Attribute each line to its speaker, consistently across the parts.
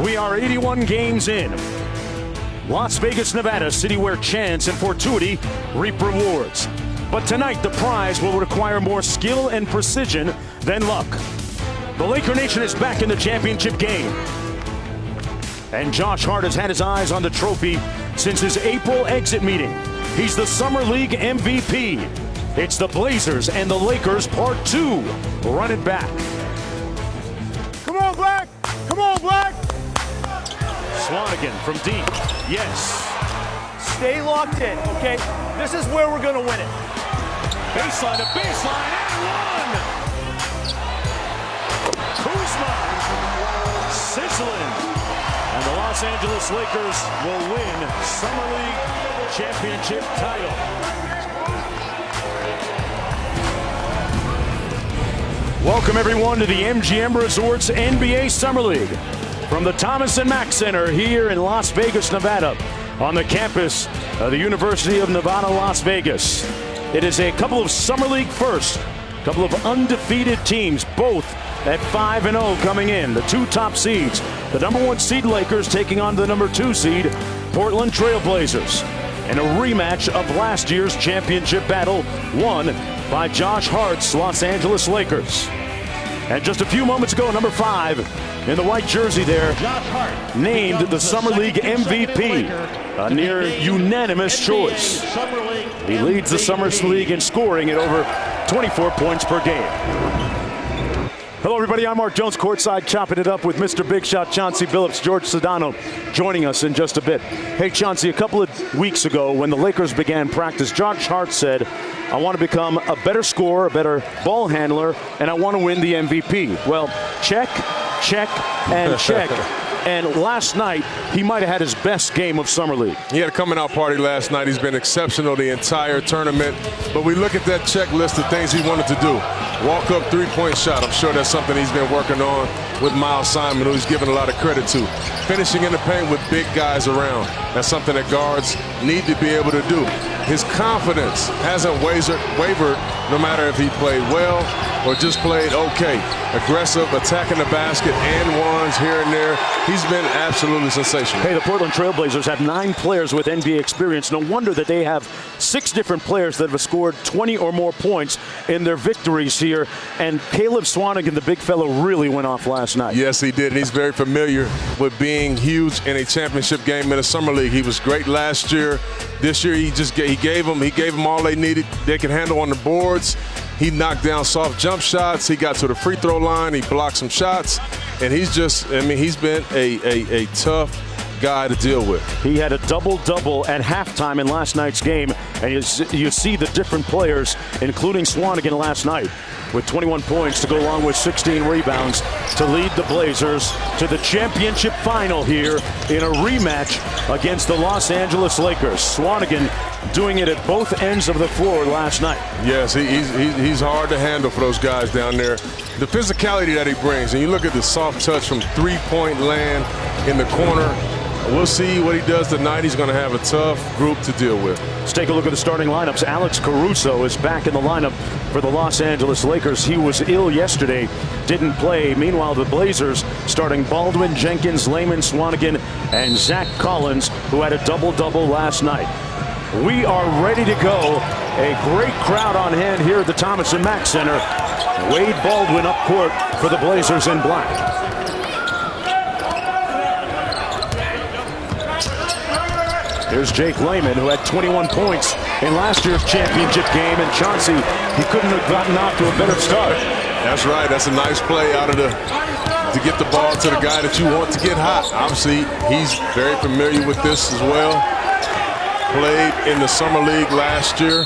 Speaker 1: We are 81 games in. Las Vegas, Nevada, city where chance and fortuity reap rewards. But tonight, the prize will require more skill and precision than luck. The Laker Nation is back in the championship game. And Josh Hart has had his eyes on the trophy since his April exit meeting. He's the Summer League MVP. It's the Blazers and the Lakers Part 2. Run it back.
Speaker 2: Come on, Black! Come on, Black!
Speaker 1: Swanigan from deep. Yes.
Speaker 2: Stay locked in, okay? This is where we're gonna win it.
Speaker 1: Baseline to baseline and one. Kuzma sizzling. And the Los Angeles Lakers will win Summer League championship title. Welcome everyone to the MGM Resorts NBA Summer League. From the Thomas & Mack Center here in Las Vegas, Nevada, on the campus of the University of Nevada, Las Vegas. It is a couple of Summer League firsts, a couple of undefeated teams, both at 5-0 coming in. The two top seeds, the number 1 seed Lakers taking on the number 2 seed Portland Trail Blazers. And a rematch of last year's championship battle won by Josh Hart's Los Angeles Lakers. And just a few moments ago, number 5 in the white jersey there,
Speaker 3: Josh Hart,
Speaker 1: named the Summer League MVP, a near unanimous choice. He leads the Summer League in scoring at over 24 points per game. Hello, everybody. I'm Mark Jones, courtside, chopping it up with Mr. Big Shot, Chauncey Billups, George Sedano, joining us in just a bit. Hey, Chauncey, a couple of weeks ago when the Lakers began practice, Josh Hart said, I want to become a better scorer, a better ball handler, and I want to win the MVP. Well, check, check, and check. And last night, he might have had his best game of Summer League.
Speaker 4: He had a coming out party last night. He's been exceptional the entire tournament. But we look at that checklist of things he wanted to do. Walk up three-point shot. I'm sure that's something he's been working on with Miles Simon, who he's given a lot of credit to. Finishing in the paint with big guys around. That's something that guards need to be able to do. His confidence hasn't wavered no matter if he played well or just played okay. Aggressive, attacking the basket, and ones here and there. He's been absolutely sensational.
Speaker 1: Hey, the Portland Trail Blazers have 9 players with NBA experience. No wonder that they have 6 different players that have scored 20 or more points in their victories here. And Caleb Swanigan, the big fellow, really went off last night.
Speaker 4: Yes, he did. And he's very familiar with being huge in a championship game in the Summer League. He was great last year. This year, he gave them all they needed. They could handle on the boards. He knocked down soft jump shots. He got to the free throw line. He blocked some shots. And he's been a tough guy to deal with.
Speaker 1: He had a double-double at halftime in last night's game. And you see the different players, including Swanigan last night, with 21 points to go along with 16 rebounds to lead the Blazers to the championship final here in a rematch against the Los Angeles Lakers. Swanigan doing it at both ends of the floor last night.
Speaker 4: Yes, he's hard to handle for those guys down there. The physicality that he brings, and you look at the soft touch from three-point land in the corner. We'll see what he does tonight. He's going to have a tough group to deal with.
Speaker 1: Let's take a look at the starting lineups. Alex Caruso is back in the lineup for the Los Angeles Lakers. He was ill yesterday, didn't play. Meanwhile, the Blazers starting Baldwin, Jenkins, Layman, Swanigan, and Zach Collins, who had a double-double last night. We are ready to go. A great crowd on hand here at the Thomas & Mack Center. Wade Baldwin up court for the Blazers in black. Here's Jake Layman, who had 21 points in last year's championship game. And Chauncey, he couldn't have gotten off to a better start.
Speaker 4: That's right. That's a nice play out of to get the ball to the guy that you want to get hot. Obviously, he's very familiar with this as well. Played in the Summer League last year.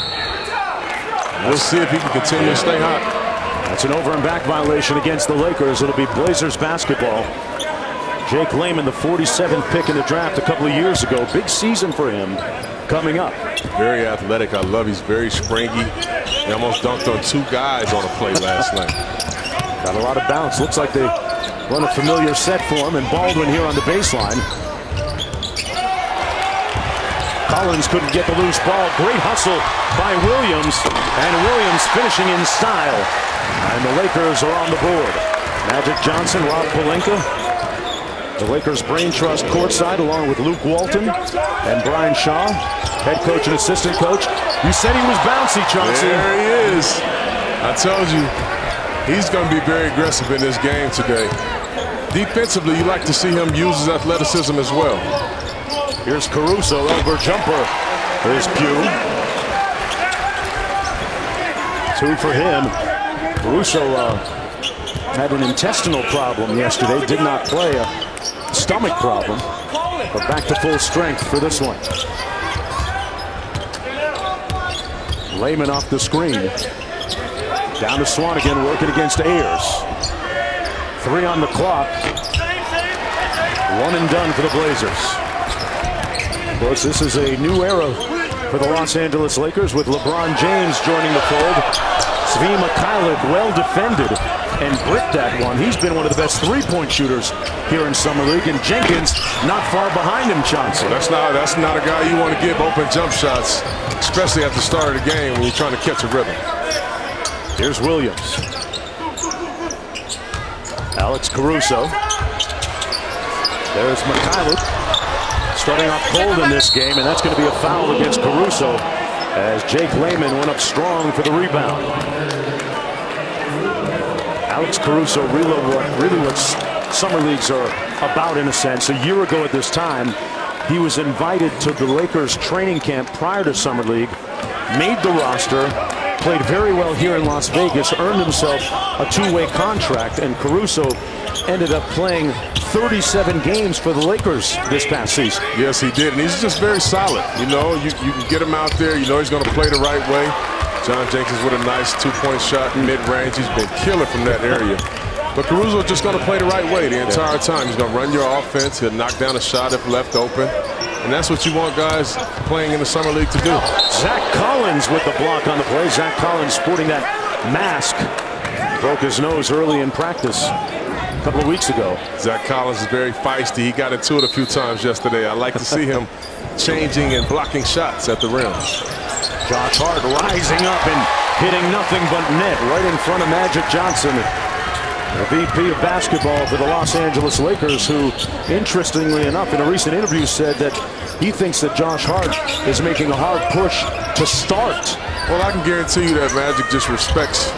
Speaker 4: We'll see if he can continue to stay hot.
Speaker 1: That's an over and back violation against the Lakers. It'll be Blazers basketball. Jake Layman, the 47th pick in the draft a couple of years ago. Big season for him coming up.
Speaker 4: Very athletic. I love he's very springy. He almost dunked on 2 guys on a play last night.
Speaker 1: Got a lot of bounce. Looks like they run a familiar set for him. And Baldwin here on the baseline. Collins couldn't get the loose ball. Great hustle by Williams. And Williams finishing in style. And the Lakers are on the board. Magic Johnson, Rob Pelinka. The Lakers brain trust courtside along with Luke Walton and Brian Shaw, head coach and assistant coach. You said he was bouncy, Chauncey.
Speaker 4: There he is. I told you, he's going to be very aggressive in this game today. Defensively, you like to see him use his athleticism as well.
Speaker 1: Here's Caruso over jumper. There's Pugh. 2 for him. Caruso had an intestinal problem yesterday. Did not play. A stomach problem. But back to full strength for this one. Layman off the screen. Down to Swanigan working against Ayers. 3 on the clock. 1 and done for the Blazers. Of course, this is a new era for the Los Angeles Lakers with LeBron James joining the fold. Svi Mykhailiuk well defended and bricked that one. He's been one of the best three-point shooters here in Summer League, and Jenkins not far behind him, Chauncey.
Speaker 4: Well, that's not a guy you want to give open jump shots, especially at the start of the game when you're trying to catch a rhythm.
Speaker 1: Here's Williams. Alex Caruso. There's Mykhailiuk. Starting off cold in this game, and that's going to be a foul against Caruso as Jake Layman went up strong for the rebound. Alex Caruso really what Summer Leagues are about in a sense. A year ago at this time, he was invited to the Lakers training camp prior to Summer League, made the roster, played very well here in Las Vegas, earned himself a 2-way contract, and Caruso ended up playing 37 games for the Lakers this past season.
Speaker 4: Yes, he did, and he's just very solid. You know, you can get him out there. You know he's going to play the right way. John Jenkins with a nice 2-point shot mid-range. He's been killer from that area. But Caruso's just going to play the right way the entire time. He's going to run your offense. He'll knock down a shot if left open. And that's what you want guys playing in the Summer League to do.
Speaker 1: Zach Collins with the block on the play. Zach Collins sporting that mask. Broke his nose early in practice a couple of weeks ago.
Speaker 4: Zach Collins is very feisty. He got into it a few times yesterday. I like to see him changing and blocking shots at the rim.
Speaker 1: Josh Hart rising up and hitting nothing but net right in front of Magic Johnson, the VP of basketball for the Los Angeles Lakers, who, interestingly enough, in a recent interview said that he thinks that Josh Hart is making a hard push to start.
Speaker 4: Well, I can guarantee you that Magic just respects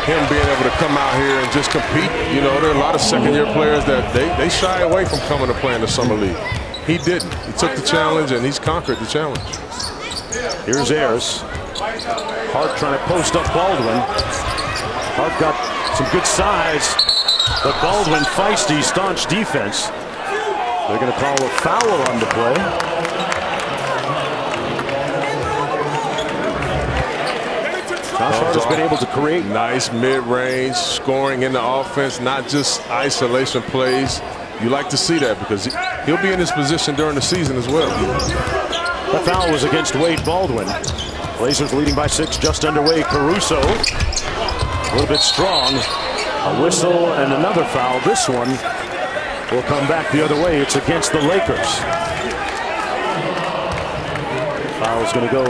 Speaker 4: him being able to come out here and just compete. You know, there are a lot of second-year players that they shy away from coming to play in the Summer League. He didn't. He took the challenge, and he's conquered the challenge.
Speaker 1: Here's Ayers. Hart trying to post up Baldwin. Hart got some good size, but Baldwin feisty, staunch defense. They're going to call a foul on the play. Josh Hart has been able to create.
Speaker 4: Nice mid-range scoring in the offense, not just isolation plays. You like to see that because he'll be in this position during the season as well.
Speaker 1: The foul was against Wade Baldwin. Blazers leading by 6, just underway. Caruso, a little bit strong. A whistle and another foul. This one will come back the other way. It's against the Lakers. Foul's going to go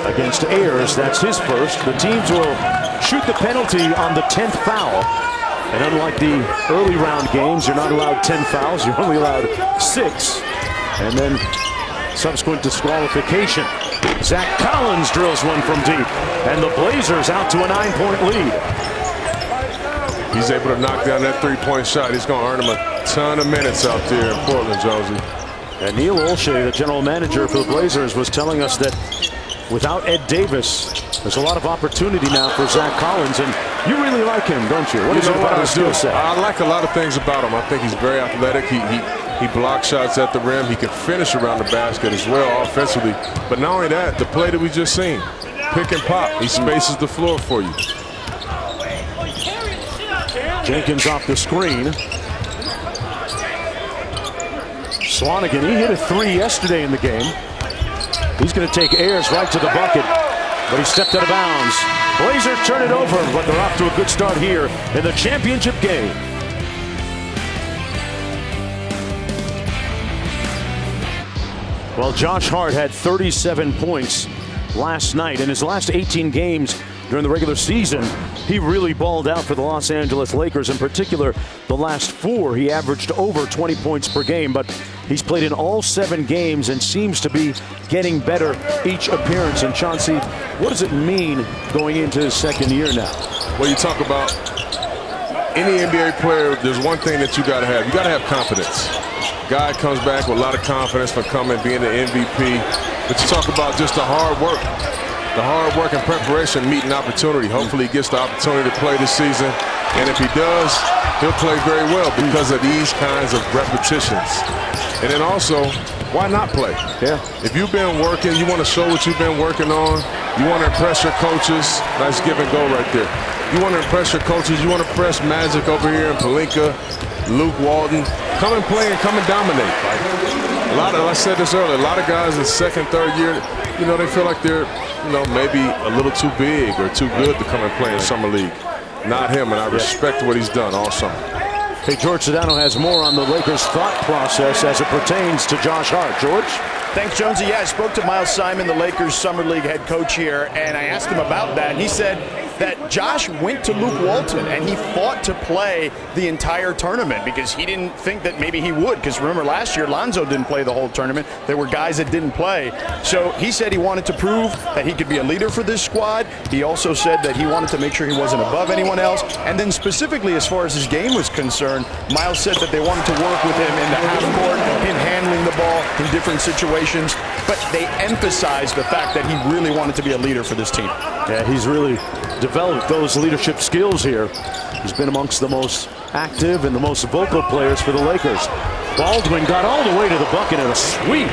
Speaker 1: against Ayers. That's his first. The teams will shoot the penalty on the 10th foul. And unlike the early round games, you're not allowed 10 fouls. You're only allowed 6. And then subsequent disqualification. Zach Collins drills one from deep, and the Blazers out to a 9-point lead.
Speaker 4: He's able to knock down that 3-point shot. He's going to earn him a ton of minutes out there in Portland, Josie.
Speaker 1: And Neil Olshey, the general manager for the Blazers, was telling us that without Ed Davis, there's a lot of opportunity now for Zach Collins, and you really like him, don't you? What is it about his skill set?
Speaker 4: I like a lot of things about him. I think he's very athletic. He blocks shots at the rim. He can finish around the basket as well offensively. But not only that, the play that we just seen, pick and pop. He spaces the floor for you.
Speaker 1: Jenkins off the screen. Swanigan, he hit a 3 yesterday in the game. He's going to take Ayers right to the bucket, but he stepped out of bounds. Blazers turn it over, but they're off to a good start here in the championship game. Well, Josh Hart had 37 points last night. In his last 18 games during the regular season, he really balled out for the Los Angeles Lakers. In particular, the last 4, he averaged over 20 points per game, but he's played in all 7 games and seems to be getting better each appearance. And Chauncey, what does it mean going into his second year now?
Speaker 4: Well, you talk about any NBA player, there's one thing that you got to have. You got to have confidence. Guy comes back with a lot of confidence for coming, being the MVP. But you talk about just the hard work and preparation, meeting opportunity. Hopefully he gets the opportunity to play this season. And if he does, he'll play very well because of these kinds of repetitions. And then also, why not play?
Speaker 1: Yeah.
Speaker 4: If you've been working, you want to show what you've been working on. You want to impress your coaches. Nice give and go right there. You want to impress your coaches. You want to impress Magic over here in Pelinka, Luke Walton. Come and play and come and dominate. I said this earlier, a lot of guys in second, third year, they feel like they're, maybe a little too big or too good to come and play in Summer League. Not him, and I respect what he's done all summer.
Speaker 1: Hey, George Sedano has more on the Lakers' thought process as it pertains to Josh Hart. George?
Speaker 2: Thanks, Jonesy. Yeah, I spoke to Miles Simon, the Lakers Summer League head coach here, and I asked him about that. And he said that Josh went to Luke Walton, and he fought to play the entire tournament because he didn't think that maybe he would. Because remember, last year, Lonzo didn't play the whole tournament. There were guys that didn't play. So he said he wanted to prove that he could be a leader for this squad. He also said that he wanted to make sure he wasn't above anyone else. And then specifically, as far as his game was concerned, Miles said that they wanted to work with him in the half court, him handling the ball in different situations. But they emphasized the fact that he really wanted to be a leader for this team.
Speaker 1: Yeah, he's really developed those leadership skills here. He's been amongst the most active and the most vocal players for the Lakers. Baldwin got all the way to the bucket and a sweet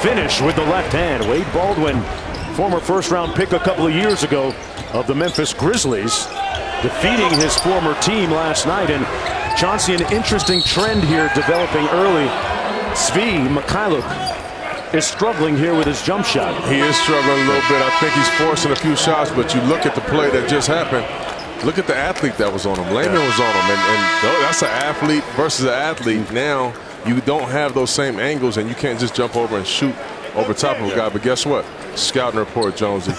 Speaker 1: finish with the left hand. Wade Baldwin, former first-round pick a couple of years ago of the Memphis Grizzlies, defeating his former team last night. And Chauncey, an interesting trend here developing early. Svi Mykhailiuk is struggling here with his jump shot.
Speaker 4: He is struggling a little bit. I think he's forcing a few shots, but you look at the play that just happened. Look at the athlete that was on him. Layman was on him, and that's an athlete versus an athlete. Now you don't have those same angles, and you can't just jump over and shoot over top of a guy. But guess what? Scouting report, Jonesy.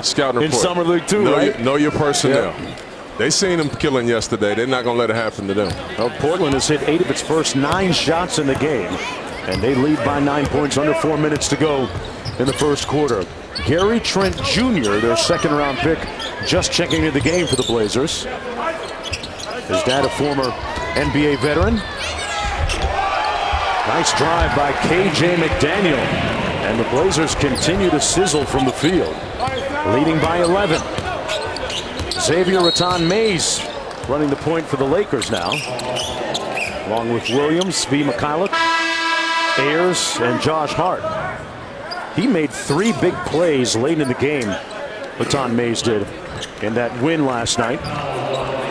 Speaker 4: Scouting report.
Speaker 1: In Summer League too, right?
Speaker 4: Know your personnel. Yeah. They seen him killing yesterday. They're not going to let it happen to them.
Speaker 1: Well, Portland has hit 8 of its first 9 shots in the game, and they lead by 9 points, under 4 minutes to go in the first quarter. Gary Trent Jr., their second-round pick, just checking into the game for the Blazers. His dad, a former NBA veteran. Nice drive by KJ McDaniel. And the Blazers continue to sizzle from the field, leading by 11. Xavier Rattan-Mays running the point for the Lakers now, along with Williams, Svi Mykhailiuk, Ayers, and Josh Hart. He made 3 big plays late in the game, Rattan-Mays did, in that win last night.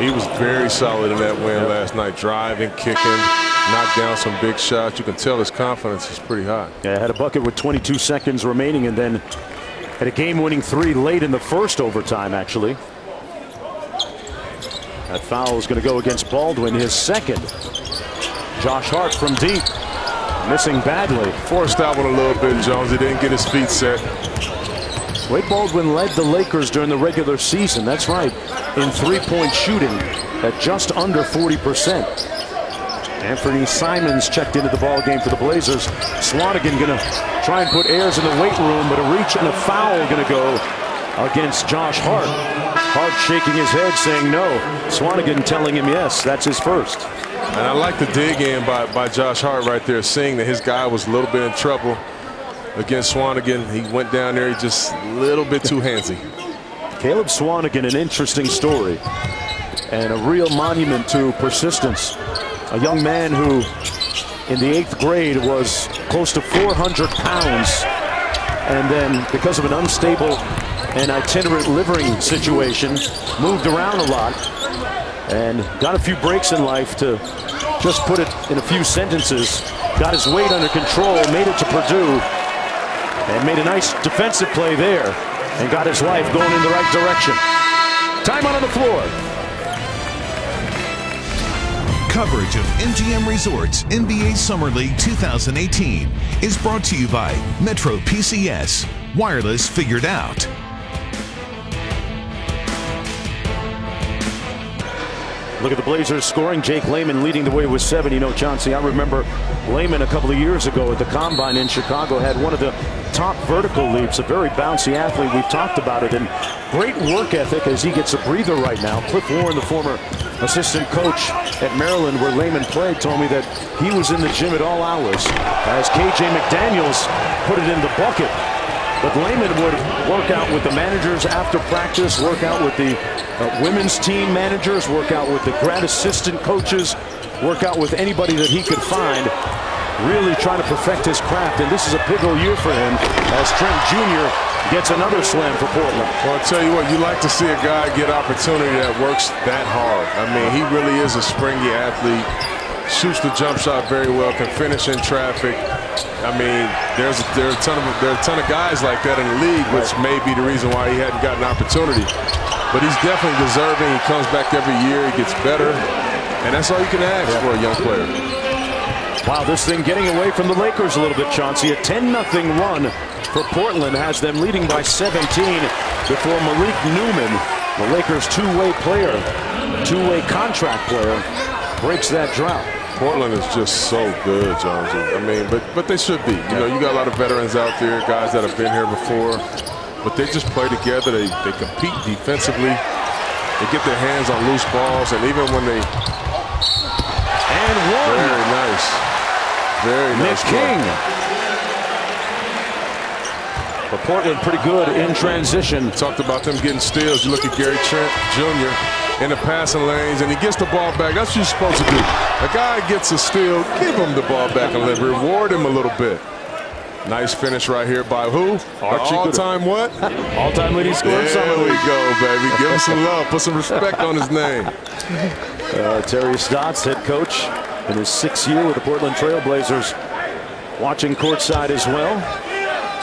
Speaker 4: He was very solid in that win last night, driving, kicking, knocked down some big shots. You can tell his confidence is pretty high.
Speaker 1: Yeah, had a bucket with 22 seconds remaining, and then had a game-winning 3 late in the first overtime, actually. That foul is going to go against Baldwin, his second. Josh Hart from deep, missing badly.
Speaker 4: Forced that one a little bit, Jones. He didn't get his feet set.
Speaker 1: Wade Baldwin led the Lakers during the regular season. That's right, in 3-point shooting at just under 40%. Anthony Simons checked into the ball game for the Blazers. Swanigan going to try and put Ayers in the weight room, but a reach and a foul going to go against Josh Hart. Hart shaking his head saying no. Swanigan telling him yes, that's his first.
Speaker 4: And I like the dig in by Josh Hart right there, seeing that his guy was a little bit in trouble against Swanigan. He went down there just a little bit too handsy.
Speaker 1: Caleb Swanigan, an interesting story and a real monument to persistence. A young man who in the 8th grade was close to 400 pounds, and then because of an unstable and itinerant living situation, moved around a lot and got a few breaks in life. To just put it in a few sentences, got his weight under control, made it to Purdue, and made a nice defensive play there, and got his life going in the right direction. Time out on the floor.
Speaker 3: Coverage of MGM Resorts NBA Summer League 2018 is brought to you by Metro PCS. Wireless figured out.
Speaker 1: Look at the Blazers scoring. Jake Layman leading the way with 7. You know, Chauncey, I remember Layman a couple of years ago at the Combine in Chicago had one of the top vertical leaps. A very bouncy athlete. We've talked about it. And great work ethic as he gets a breather right now. Cliff Warren, the former assistant coach at Maryland where Layman played, told me that he was in the gym at all hours as KJ McDaniels put it in the bucket. But Layman would work out with the managers after practice, work out with the women's team managers, work out with the grad assistant coaches, work out with anybody that he could find, really trying to perfect his craft. And this is a pivotal year for him as Trent Jr. gets another slam for Portland.
Speaker 4: Well, I'll tell you what, you like to see a guy get opportunity that works that hard. I mean, he really is a springy athlete, shoots the jump shot very well, can finish in traffic. I mean, there are a ton of guys like that in the league, which may be the reason why he hadn't gotten an opportunity. But he's definitely deserving. He comes back every year. He gets better. And that's all you can ask for a young player.
Speaker 1: Wow, this thing getting away from the Lakers a little bit, Chauncey. A 10-0 run for Portland has them leading by 17 before Malik Newman, the Lakers' two-way player, two-way contract player, breaks that drought.
Speaker 4: Portland is just so good, Jonesy. I mean, but they should be. You know, you got a lot of veterans out there, guys that have been here before, but they just play together. They compete defensively. They get their hands on loose balls, and even when they...
Speaker 1: And one.
Speaker 4: Very nice. Very nice.
Speaker 1: Nick King. But Portland pretty good in transition.
Speaker 4: Talked about them getting steals. You look at Gary Trent Jr. in the passing lanes, and he gets the ball back. That's what you're supposed to do. A guy gets a steal, give him the ball back and reward him a little bit. Nice finish right here by who? All-time what?
Speaker 1: All-time leading scorer.
Speaker 4: There we go, baby. Give him some love. Put some respect on his name.
Speaker 1: Terry Stotts, head coach in his 6th year with the Portland Trail Blazers, watching courtside as well.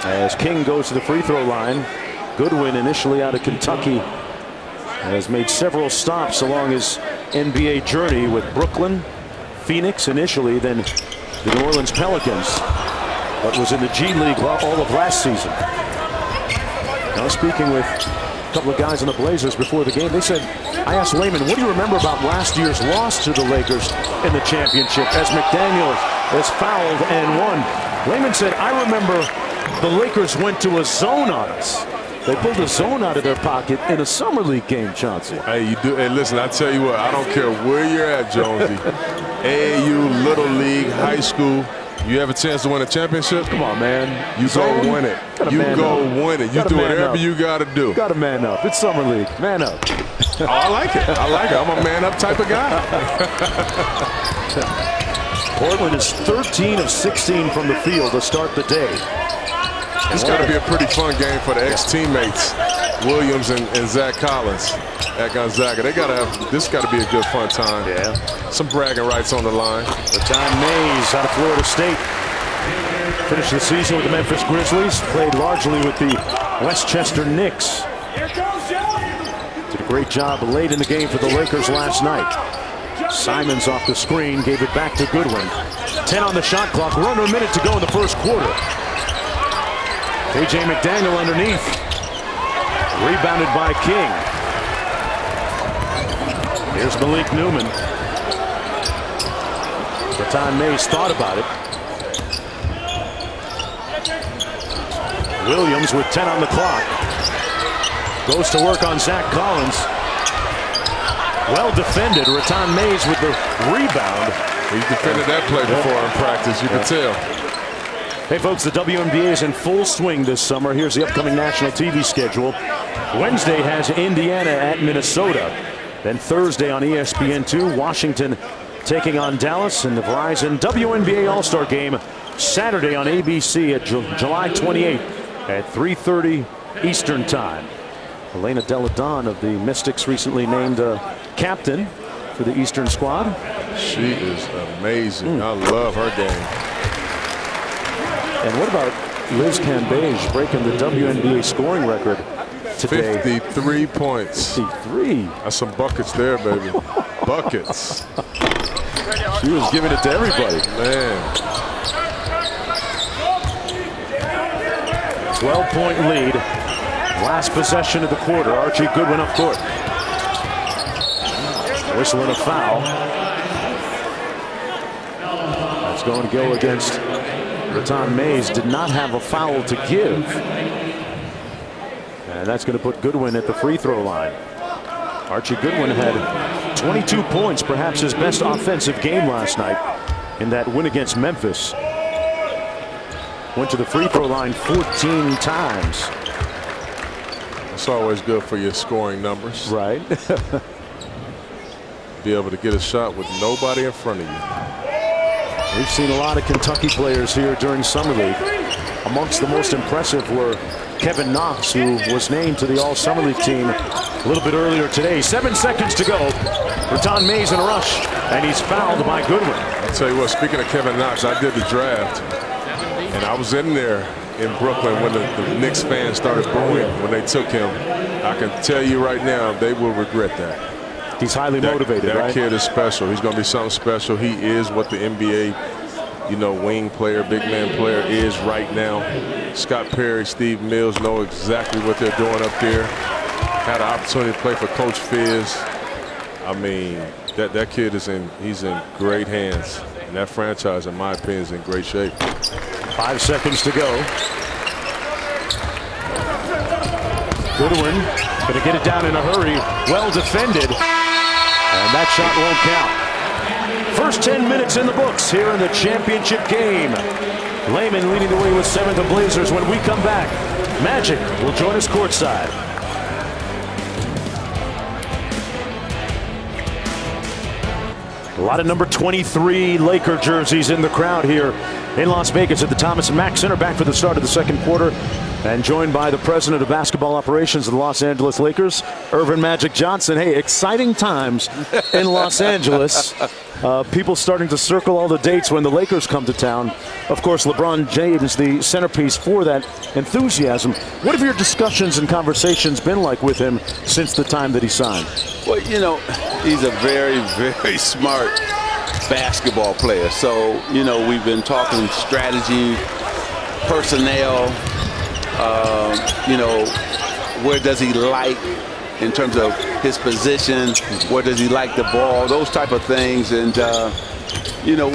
Speaker 1: As King goes to the free throw line. Goodwin, initially out of Kentucky, has made several stops along his NBA journey with Brooklyn, Phoenix initially, then the New Orleans Pelicans, but was in the G League all of last season. Now, speaking with a couple of guys on the Blazers before the game, they said, I asked Layman, what do you remember about last year's loss to the Lakers in the championship as McDaniels has fouled and won? Layman said, I remember the Lakers went to a zone on us. They pulled a zone out of their pocket in a summer league game, Chauncey.
Speaker 4: Hey, you do. Hey, listen, I tell you what, I don't care where you're at, Jonesy. AAU, Little League, high school, you have a chance to win a championship?
Speaker 1: Come on, man.
Speaker 4: You go win it. You go win it. You do whatever you got to do.
Speaker 1: Got to man up. It's summer league. Man up.
Speaker 4: Oh, I like it. I like it. I'm a man up type of guy.
Speaker 1: Portland is 13 of 16 from the field to start the day.
Speaker 4: It's got to be a pretty fun game for the ex-teammates, Williams and Zach Collins at Gonzaga. This got to be a good fun time.
Speaker 1: Yeah.
Speaker 4: Some bragging rights on the line.
Speaker 1: Raton Mays out of Florida State finished the season with the Memphis Grizzlies. Played largely with the Westchester Knicks. Did a great job late in the game for the Lakers last night. Simons off the screen, gave it back to Goodwin. 10 on the shot clock. We're under a minute to go in the first quarter. KJ McDaniel underneath. Rebounded by King. Here's Malik Newman. Raton Mays thought about it. Williams with 10 on the clock. Goes to work on Zach Collins. Well defended. Raton Mays with the rebound.
Speaker 4: He defended that play before in practice, you can tell.
Speaker 1: Hey folks, the WNBA is in full swing this summer. Here's the upcoming national TV schedule. Wednesday has Indiana at Minnesota. Then Thursday on ESPN2, Washington taking on Dallas in the Verizon WNBA All-Star Game. Saturday on ABC at July 28th at 3:30 Eastern Time. Elena Delle Donne of the Mystics recently named captain for the Eastern squad.
Speaker 4: She is amazing. I love her game.
Speaker 1: And what about Liz Cambage breaking the WNBA scoring record today?
Speaker 4: 53 points.
Speaker 1: 53.
Speaker 4: That's some buckets there, baby. Buckets.
Speaker 1: She was giving it to everybody.
Speaker 4: Man.
Speaker 1: 12-point lead. Last possession of the quarter. Archie Goodwin up court. Whistle and a foul. That's going to go against Raton Mays. Did not have a foul to give. And that's going to put Goodwin at the free throw line. Archie Goodwin had 22 points, perhaps his best offensive game last night in that win against Memphis. Went to the free throw line 14 times.
Speaker 4: It's always good for your scoring numbers.
Speaker 1: Right.
Speaker 4: Be able to get a shot with nobody in front of you.
Speaker 1: We've seen a lot of Kentucky players here during Summer League. Amongst the most impressive were Kevin Knox, who was named to the All-Summer League team a little bit earlier today. 7 seconds to go. Raton Mays in a rush, and he's fouled by Goodwin.
Speaker 4: I'll tell you what, speaking of Kevin Knox, I did the draft, and I was in there in Brooklyn when the Knicks fans started booing when they took him. I can tell you right now, they will regret that.
Speaker 1: He's highly motivated,
Speaker 4: that
Speaker 1: right?
Speaker 4: kid is special. He's going to be something special. He is what the NBA, wing player, big man player is right now. Scott Perry, Steve Mills know exactly what they're doing up there. Had an opportunity to play for Coach Fizz. I mean, that kid he's in great hands. And that franchise, in my opinion, is in great shape.
Speaker 1: 5 seconds to go. Goodwin going to get it down in a hurry. Well defended. And that shot won't count. First 10 minutes in the books here in the championship game. Lehman leading the way with 7th the Blazers. When we come back, Magic will join us courtside. A lot of number 23 Laker jerseys in the crowd here in Las Vegas at the Thomas & Mack Center. Back for the start of the second quarter and joined by the president of basketball operations of the Los Angeles Lakers, Earvin Magic Johnson. Hey, exciting times in Los Angeles. People starting to circle all the dates when the Lakers come to town. Of course, LeBron James, the centerpiece for that enthusiasm. What have your discussions and conversations been like with him since the time that he signed?
Speaker 5: Well, he's a very, very smart basketball player. So, we've been talking strategy, personnel, where does he like in terms of his position, where does he like the ball, those type of things. And,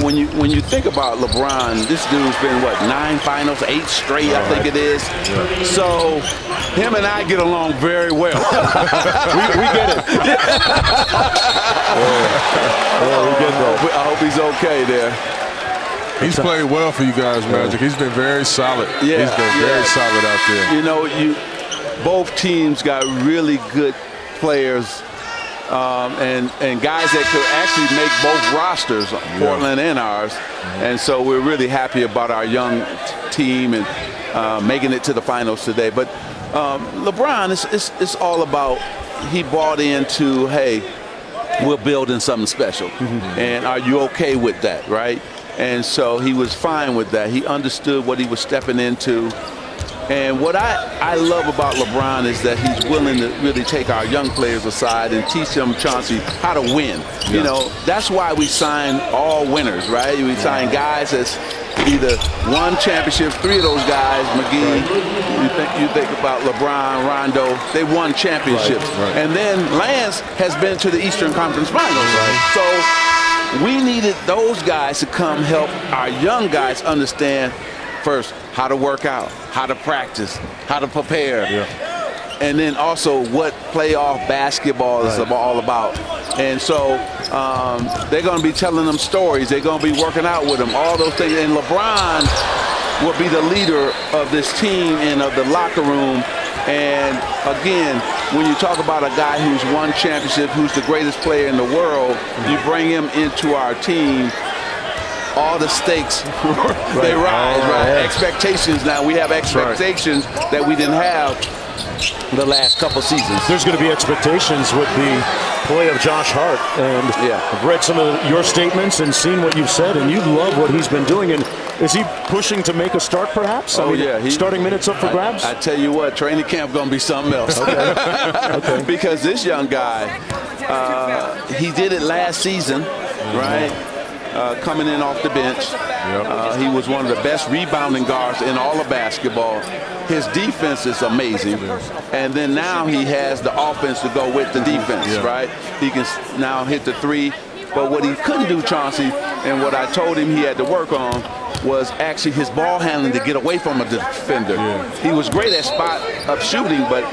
Speaker 5: when you think about LeBron, this dude's been, 9 finals, 8 straight, I think it is. Yeah. So him and I get along very well.
Speaker 1: we get it. We get that.
Speaker 5: I hope he's okay there.
Speaker 4: He's played well for you guys, Magic. He's been very solid.
Speaker 5: Yeah,
Speaker 4: he's been very solid out there.
Speaker 5: Both teams got really good players and guys that could actually make both rosters, Portland and ours. And so we're really happy about our young team and making it to the finals today. But LeBron, it's all about, he bought into, hey, we're building something special. And are you okay with that, right? And so he was fine with that. He understood what he was stepping into. And what I love about LeBron is that he's willing to really take our young players aside and teach them, Chauncey, how to win. Yeah. That's why we sign all winners, right? We sign guys that's either won championships. 3 of those guys, McGee, you think about LeBron, Rondo, they won championships. Right. And then Lance has been to the Eastern Conference Finals. Right. So we needed those guys to come help our young guys understand, first, how to work out, how to practice, how to prepare, and then also what playoff basketball is all about. And so they're going to be telling them stories. They're going to be working out with them, all those things. And LeBron will be the leader of this team and of the locker room. And again, when you talk about a guy who's won championship, who's the greatest player in the world, you bring him into our team, all the stakes, they rise, right? Expectations now. We have expectations that we didn't have the last couple seasons.
Speaker 1: There's going to be expectations with the play of Josh Hart. And I've read some of your statements and seen what you've said, and you love what he's been doing. And is he pushing to make a start, perhaps? Starting minutes up for grabs?
Speaker 5: I tell you what, training camp going to be something else. Okay. Because this young guy, he did it last season, right? coming in off the bench. He was one of the best rebounding guards in all of basketball. His defense is amazing. And then now he has the offense to go with the defense, right? He can now hit the three. But what he couldn't do, Chauncey, and what I told him he had to work on, was actually his ball handling to get away from a defender. He was great at spot-up shooting, but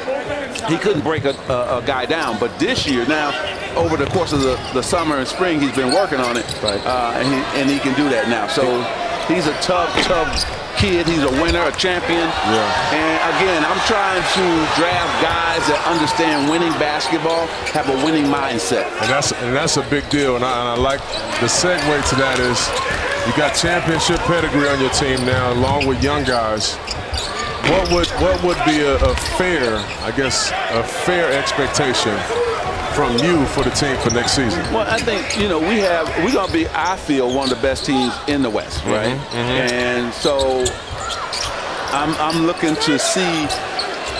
Speaker 5: he couldn't break a guy down. But this year now, over the course of the summer and spring, he's been working on it, and he can do that now. So he's a tough kid. He's a winner, a champion. And again, I'm trying to draft guys that understand winning basketball, have a winning mindset.
Speaker 4: And that's a big deal. And I like the segue to that is you got championship pedigree on your team now, along with young guys. What would be a fair, I guess, a fair expectation from you for the team for next season?
Speaker 5: Well, I think, we're going to be, I feel, one of the best teams in the West, right? And so I'm looking to see,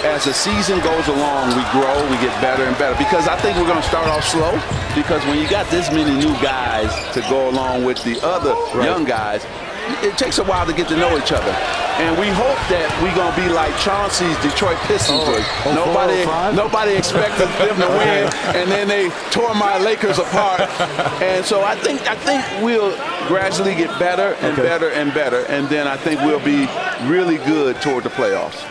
Speaker 5: as the season goes along, we grow, we get better and better. Because I think we're going to start off slow, because when you got this many new guys to go along with the other young guys, it takes a while to get to know each other. And we hope that we're going to be like Chauncey's Detroit Pistons. Nobody expected them to win, and then they tore my Lakers apart. And so I think we'll gradually get better and better and better, and then I think we'll be really good toward the playoffs.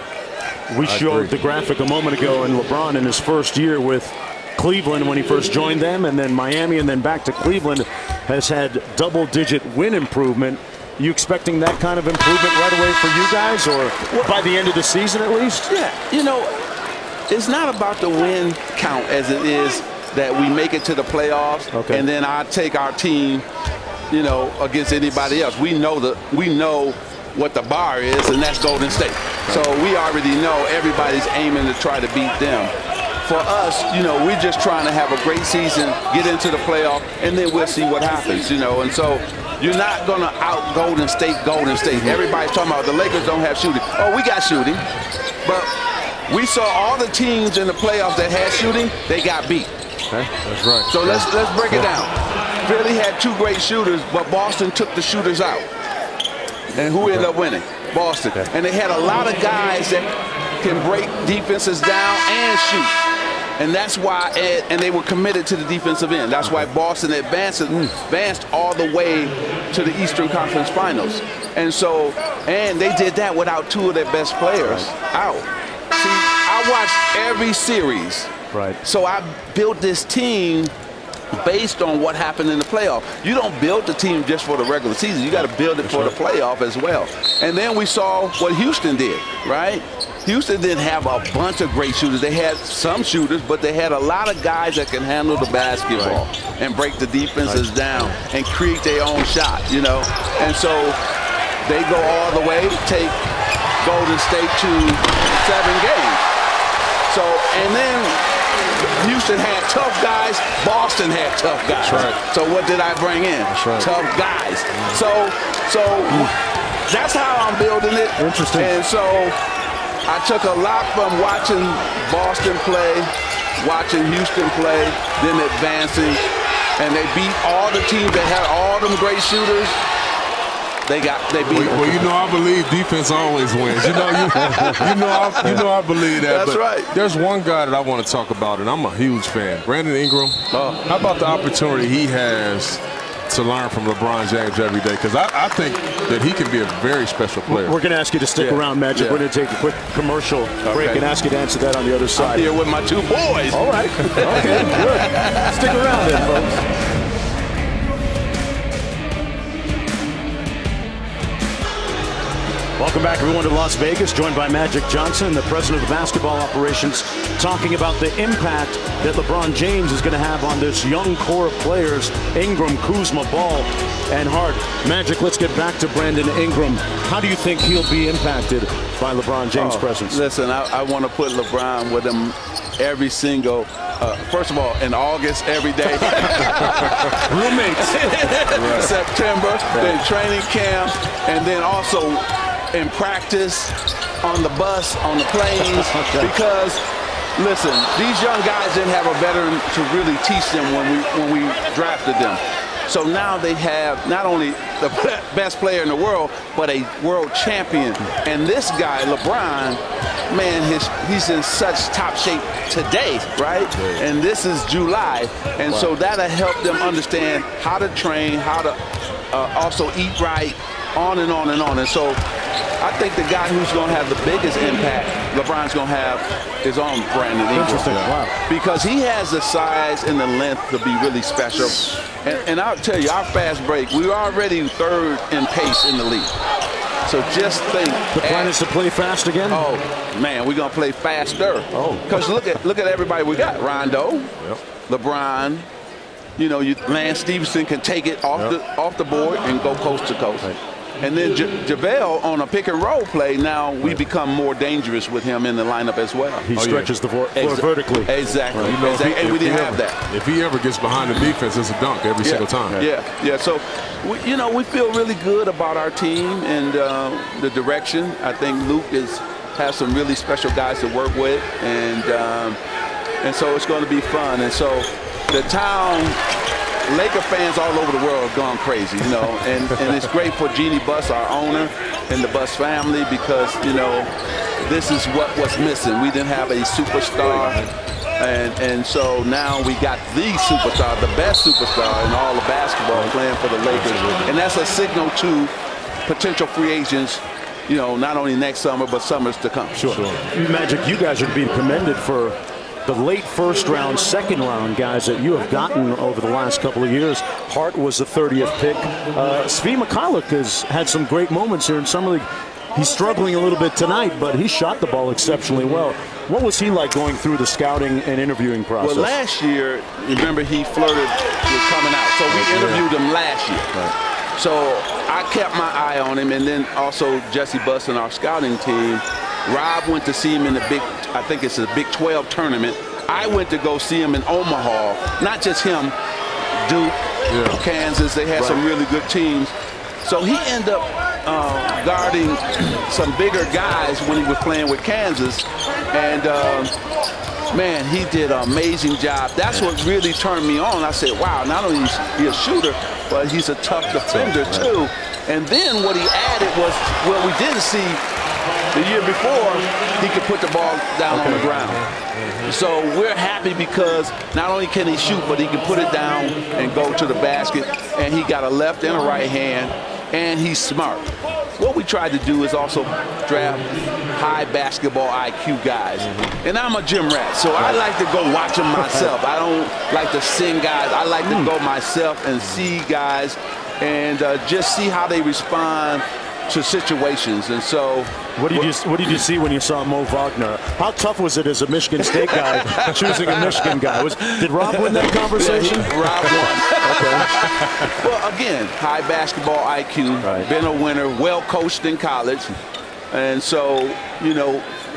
Speaker 1: We showed the graphic a moment ago, and LeBron in his first year with Cleveland when he first joined them, and then Miami, and then back to Cleveland, has had double-digit win improvement. You expecting that kind of improvement right away for you guys, or by the end of the season at least?
Speaker 5: Yeah, it's not about the win count as it is that we make it to the playoffs, and then I take our team, against anybody else. We know what the bar is, and that's Golden State. So we already know everybody's aiming to try to beat them. For us, we're just trying to have a great season, get into the playoff, and then we'll see what happens, And so you're not going to out Golden State. Everybody's talking about the Lakers don't have shooting. Oh, we got shooting. But we saw all the teams in the playoffs that had shooting, they got beat.
Speaker 4: Okay, that's right.
Speaker 5: So let's break it down. Philly had two great shooters, but Boston took the shooters out. And who ended up winning? Boston. And they had a lot of guys that can break defenses down and shoot. And that's why, and they were committed to the defensive end. That's why Boston advanced all the way to the Eastern Conference Finals. And so, and they did that without two of their best players out. See, I watched every series. So I built this team based on what happened in the playoff. You don't build the team just for the regular season. You got to build it for the playoff as well. And then we saw what Houston did, right? Houston didn't have a bunch of great shooters. They had some shooters, but they had a lot of guys that can handle the basketball and break the defenses down and create their own shot, And so they go all the way, take Golden State to 7 games. So, and then Houston had tough guys. Boston had tough guys. So what did I bring in? Tough guys. So that's how I'm building it.
Speaker 1: Interesting.
Speaker 5: And so I took a lot from watching Boston play, watching Houston play, then advancing, and they beat all the teams that had all them great shooters. They beat.
Speaker 4: Well, I believe defense always wins. I believe that.
Speaker 5: That's right.
Speaker 4: There's one guy that I want to talk about, and I'm a huge fan, Brandon Ingram. How about the opportunity he has to learn from LeBron James every day? Because I think that he can be a very special player.
Speaker 1: We're going to ask you to stick around, Magic. We're going to take a quick commercial break and ask you to answer that on the other side.
Speaker 5: I'm here with my two boys.
Speaker 1: All right. Okay, good. Stick around then, folks. Welcome back, everyone, to Las Vegas, joined by Magic Johnson, the president of basketball operations, talking about the impact that LeBron James is going to have on this young core of players, Ingram, Kuzma, Ball, and Hart. Magic, let's get back to Brandon Ingram. How do you think he'll be impacted by LeBron James' presence?
Speaker 5: Listen, I want to put LeBron with him every single, first of all, in August, every day.
Speaker 1: Roommates.
Speaker 5: September, then training camp, and then also in practice, on the bus, on the planes, because, listen, these young guys didn't have a veteran to really teach them when we drafted them. So now they have not only the best player in the world, but a world champion. And this guy, LeBron, man, he's in such top shape today, right? And this is July. And so that'll help them understand how to train, how to also eat right, on and on and on. And so I think the guy who's going to have the biggest impact, LeBron's going to have his own Brandon Ingram.
Speaker 1: Interesting. Wow.
Speaker 5: Because he has the size and the length to be really special. And I'll tell you, our fast break, we're already third in pace in the league. So just think.
Speaker 1: The plan is to play fast again?
Speaker 5: Oh, man, we're going to play faster.
Speaker 1: Oh.
Speaker 5: Because look at everybody we got. Rondo, LeBron, Lance Stevenson can take it off the board and go coast to coast. Right. And then JaVale on a pick and roll play, now we become more dangerous with him in the lineup as well.
Speaker 1: He stretches the floor vertically.
Speaker 5: Exactly.
Speaker 1: Right.
Speaker 5: And we didn't have that.
Speaker 4: If he ever gets behind the defense, it's a dunk every single time.
Speaker 5: Right. Yeah. So, we feel really good about our team and the direction. I think Luke has some really special guys to work with, and so it's going to be fun. And so the town, Laker fans all over the world have gone crazy, and it's great for Jeannie Buss, our owner, and the Buss family, because, this is what was missing. We didn't have a superstar, and so now we got the superstar, the best superstar in all of basketball playing for the Lakers, and that's a signal to potential free agents, not only next summer, but summers to come.
Speaker 1: Sure. Magic, you guys are being commended for the late first round, second round guys that you have gotten over the last couple of years. Hart was the 30th pick. Svi Mykhailiuk has had some great moments here in Summer League. He's struggling a little bit tonight, but he shot the ball exceptionally well. What was he like going through the scouting and interviewing process?
Speaker 5: Well, last year, remember, he flirted with coming out. So we interviewed him last year. Right. So I kept my eye on him, and then also Jesse Buss and our scouting team. Rob went to see him in I think it's a Big 12 tournament. I went to go see him in Omaha. Not just him, Duke, Kansas. They had some really good teams. So he ended up guarding some bigger guys when he was playing with Kansas. And, man, he did an amazing job. That's what really turned me on. I said, wow, not only is he a shooter, but he's a tough defender, too. And then what he added was, well, we didn't see the year before, he could put the ball down on the ground. So we're happy because not only can he shoot, but he can put it down and go to the basket. And he got a left and a right hand, and he's smart. What we tried to do is also draft high basketball IQ guys. And I'm a gym rat, so I like to go watch them myself. I don't like to sing guys. I like to go myself and see guys and just see how they respond to situations. And so
Speaker 1: what did you see when you saw Mo Wagner? How tough was it as a Michigan State guy choosing a Michigan guy? Did Rob win that conversation?
Speaker 5: Rob won. Okay. Well, again, high basketball IQ, been a winner, well coached in college. And so,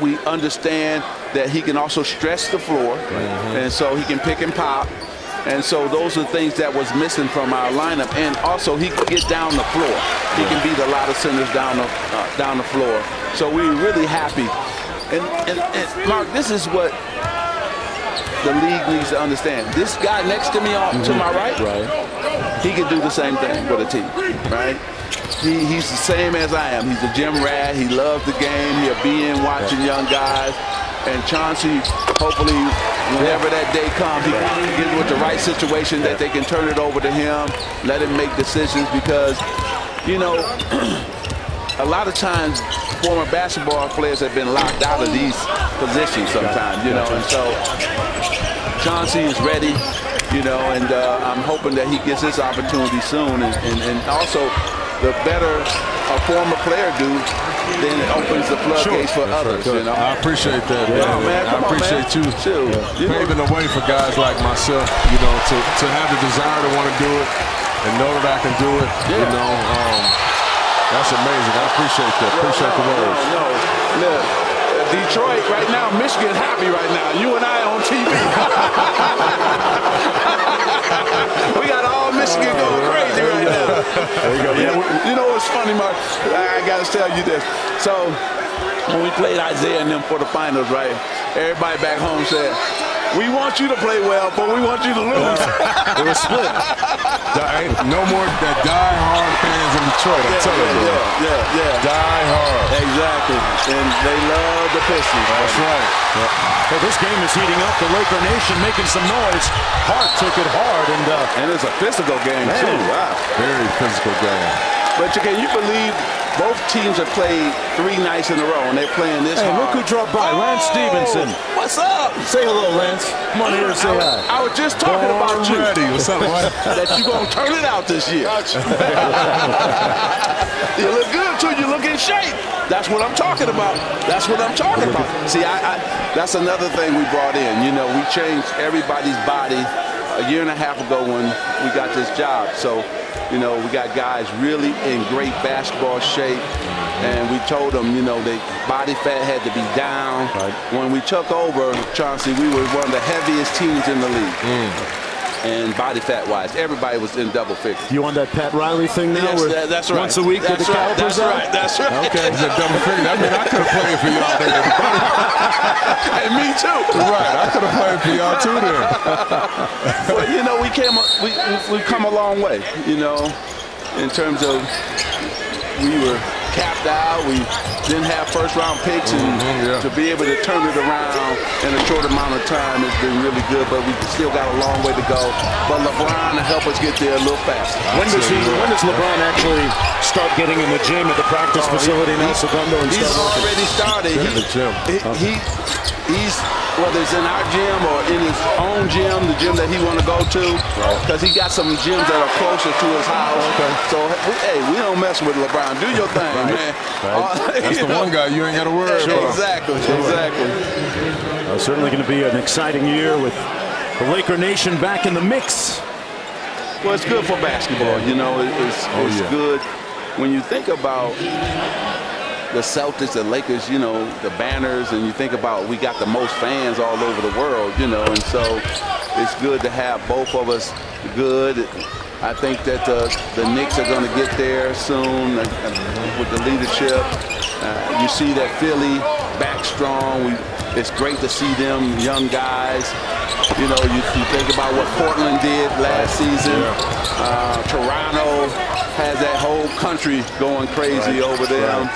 Speaker 5: we understand that he can also stretch the floor, and so he can pick and pop. And so those are things that was missing from our lineup. And also he can get down the floor. He can beat a lot of centers down the floor. So we're really happy. And Mark, this is what the league needs to understand. This guy next to me to my right, he can do the same thing for the team, right? He's the same as I am. He's a gym rat. He loves the game. He'll be in watching young guys. And Chauncey, hopefully, whenever that day comes, he gets with the right situation that they can turn it over to him, let him make decisions, because, a lot of times former basketball players have been locked out of these positions sometimes, and so Chauncey is ready, and I'm hoping that he gets his opportunity soon. And also, the better a former player do, then it opens the floodgates for others.
Speaker 4: I appreciate that, man. I appreciate you paving the way for guys like myself, to have the desire to want to do it and know that I can do it. That's amazing. I appreciate that. Appreciate the words.
Speaker 5: Look, Detroit right now, Michigan's happy right now. You and I on TV. We got all Michigan going crazy right now.
Speaker 1: There you go.
Speaker 5: You know what's funny, Mark? I got to tell you this. So when we played Isaiah and them for the finals, right, everybody back home said, We want you to play well, but we want you to lose.
Speaker 1: It was split.
Speaker 4: No more that die-hard fans in Detroit, I'm telling you.
Speaker 5: Yeah.
Speaker 4: Die-hard.
Speaker 5: Exactly. And they love the Pistons.
Speaker 4: That's right.
Speaker 1: Well, this game is heating up. The Laker Nation making some noise. Hart took it hard,
Speaker 5: And it's a physical game,
Speaker 1: Man.
Speaker 5: too. Wow.
Speaker 4: Very physical game.
Speaker 5: But can you believe both teams have played 3 nights in a row, and they're playing this
Speaker 1: hey,
Speaker 5: hard?
Speaker 1: look who dropped by. Lance Stevenson.
Speaker 5: What's up?
Speaker 1: Say hello, Lance. Come on here and say hi.
Speaker 5: I was just talking about you.
Speaker 4: Ready. What's up, man?
Speaker 5: That you're going to turn it out this year. You look good, too. You look in shape. That's what I'm talking about. That's what I'm talking about. See, that's another thing we brought in. You know, we changed everybody's body a year and a half ago when we got this job. So, you know, we got guys really in great basketball shape. And we told them, you know, that body fat had to be down.
Speaker 1: Right.
Speaker 5: When we took over, Chauncey, we were one of the heaviest teams in the league. And body fat-wise, everybody was in double figures.
Speaker 1: You on that Pat Riley thing now?
Speaker 5: Yes,
Speaker 1: where
Speaker 5: that's right.
Speaker 1: Once a week with the calipers out?
Speaker 5: That's right.
Speaker 1: Okay.
Speaker 4: It's a double figure. I mean, I could have played for y'all there.
Speaker 5: And me too.
Speaker 4: Right. I could have played for y'all too there.
Speaker 5: But you know, we've come a long way. You know, in terms of we were capped out. We didn't have first-round picks, and to be able to turn it around in a short amount of time has been really good. But we still got a long way to go. But LeBron will help us get there a little faster.
Speaker 1: When does LeBron actually start getting in the gym at the practice facility now, Segundo?
Speaker 5: He's already started.
Speaker 4: In the gym.
Speaker 5: He's whether it's in our gym or in his own gym, the gym that he want to go to, because he got some gyms that are closer to his house. So hey, we don't mess with LeBron. Do your thing, man.
Speaker 4: That's the one guy you ain't got to worry about.
Speaker 5: Exactly.
Speaker 1: Certainly going to be an exciting year with the Laker Nation back in the mix.
Speaker 5: Well, it's good for basketball. You know, it's good when you think about the Celtics, the Lakers, you know, the banners, and you think about we got the most fans all over the world, you know, and so it's good to have both of us good. I think that the Knicks are going to get there soon with the leadership. You see that Philly back strong. It's great to see them young guys. You know, you think about what Portland did last season. Toronto has that whole country going crazy over them.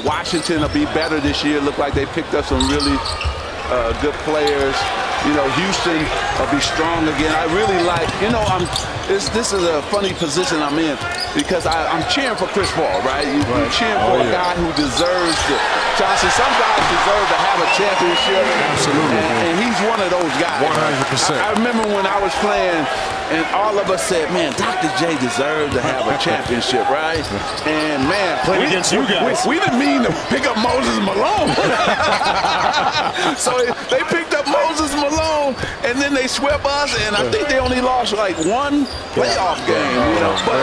Speaker 5: Washington will be better this year. Look like they picked up some really good players. You know, Houston will be strong again. I really like, you know, this is a funny position I'm in because I'm cheering for Chris Paul, right? You're cheering for a guy who deserves to. Chauncey, some guys deserve to have a championship.
Speaker 4: Absolutely.
Speaker 5: And he's one of those guys.
Speaker 4: 100%.
Speaker 5: I remember when I was playing, and all of us said, man, Dr. J deserved to have a championship, right? And, man,
Speaker 1: Played against you guys.
Speaker 5: We didn't mean to pick up Moses Malone. So they picked up Moses Malone, and then they swept us, and I think they only lost like one playoff game, you know. But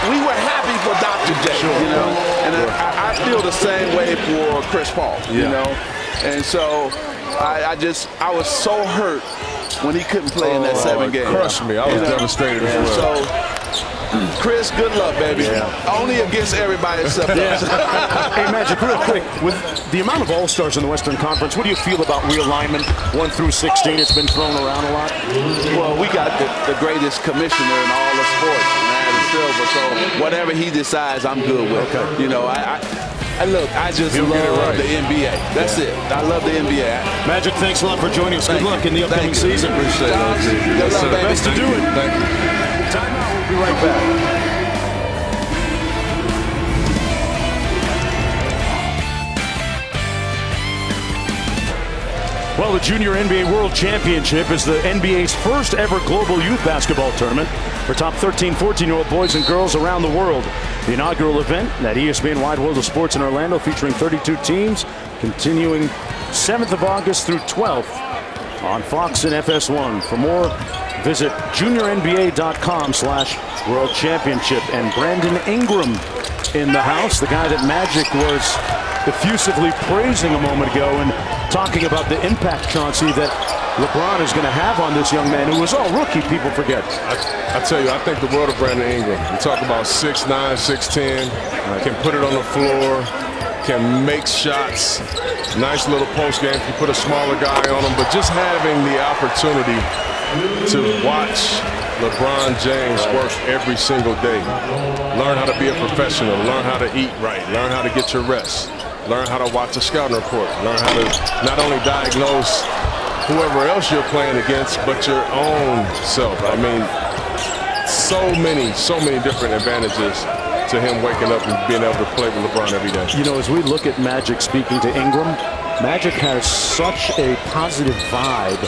Speaker 5: we were happy for Dr. J, you know. And I feel the same way for Chris Paul, you know. And so I was so hurt when he couldn't play in that 7 game.
Speaker 4: Crushed me. I was devastated as well.
Speaker 5: So, Chris, good luck, baby. Only against everybody except us.
Speaker 1: Hey, Magic, real quick, with the amount of All-Stars in the Western Conference, what do you feel about realignment 1 through 16? It's been thrown around a lot.
Speaker 5: Well, we got the greatest commissioner in all of sports, Adam Silver. So whatever he decides, I'm good with. You know, I just love the NBA. That's it. I love the NBA.
Speaker 1: Magic, thanks a lot for joining us. Good luck in the upcoming season.
Speaker 4: Appreciate it.
Speaker 5: Good luck, baby.
Speaker 1: Best to do it.
Speaker 4: Thank you.
Speaker 1: Time out. We'll be right back. Well, the Junior NBA World Championship is the NBA's first ever global youth basketball tournament for top 13, 14-year-old boys and girls around the world. The inaugural event at ESPN Wide World of Sports in Orlando, featuring 32 teams, continuing 7th of August through 12th on Fox and FS1. For more, visit juniornba.com/World Championship. And Brandon Ingram in the house, the guy that Magic was effusively praising a moment ago and talking about the impact, Chauncey, that LeBron is going to have on this young man who was all rookie, people forget.
Speaker 4: I tell you, I think the world of Brandon Ingram. You talk about 6'9", 6'10", can put it on the floor. can make shots. Nice little post game if you put a smaller guy on him. But just having the opportunity to watch LeBron James work every single day. Learn how to be a professional. Learn how to eat right. Learn how to get your rest. Learn how to watch a scouting report. Learn how to not only diagnose whoever else you're playing against, but your own self. I mean, so many different advantages to him waking up and being able to play with LeBron every day.
Speaker 1: You know, as we look at Magic speaking to Ingram, Magic has such a positive vibe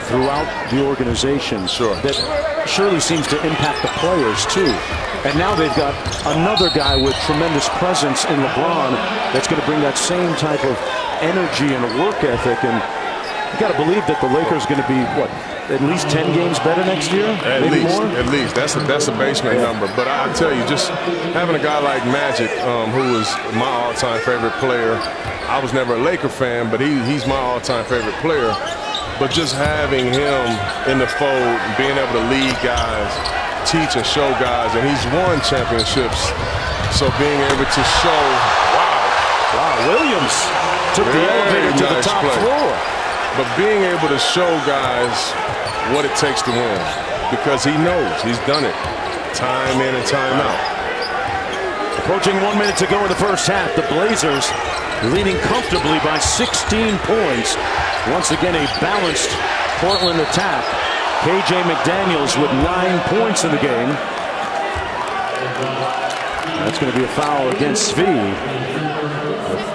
Speaker 1: throughout the organization that surely seems to impact the players too. And now they've got another guy with tremendous presence in LeBron that's going to bring that same type of energy and work ethic. And you got to believe that the Lakers are going to be, what, at least 10 games better next year? Maybe more?
Speaker 4: At least. That's a basement number. But I tell you, just having a guy like Magic, who is my all-time favorite player. I was never a Laker fan, but he's my all-time favorite player. But just having him in the fold, being able to lead guys, teach and show guys, and he's won championships. So being able to show,
Speaker 1: Wow, Williams took the elevator to the top floor.
Speaker 4: But being able to show guys what it takes to win, because he knows, he's done it time in and time out.
Speaker 1: Approaching 1 minute to go in the first half, the Blazers leading comfortably by 16 points. Once again, a balanced Portland attack. KJ McDaniels with 9 points in the game. That's going to be a foul against Svi.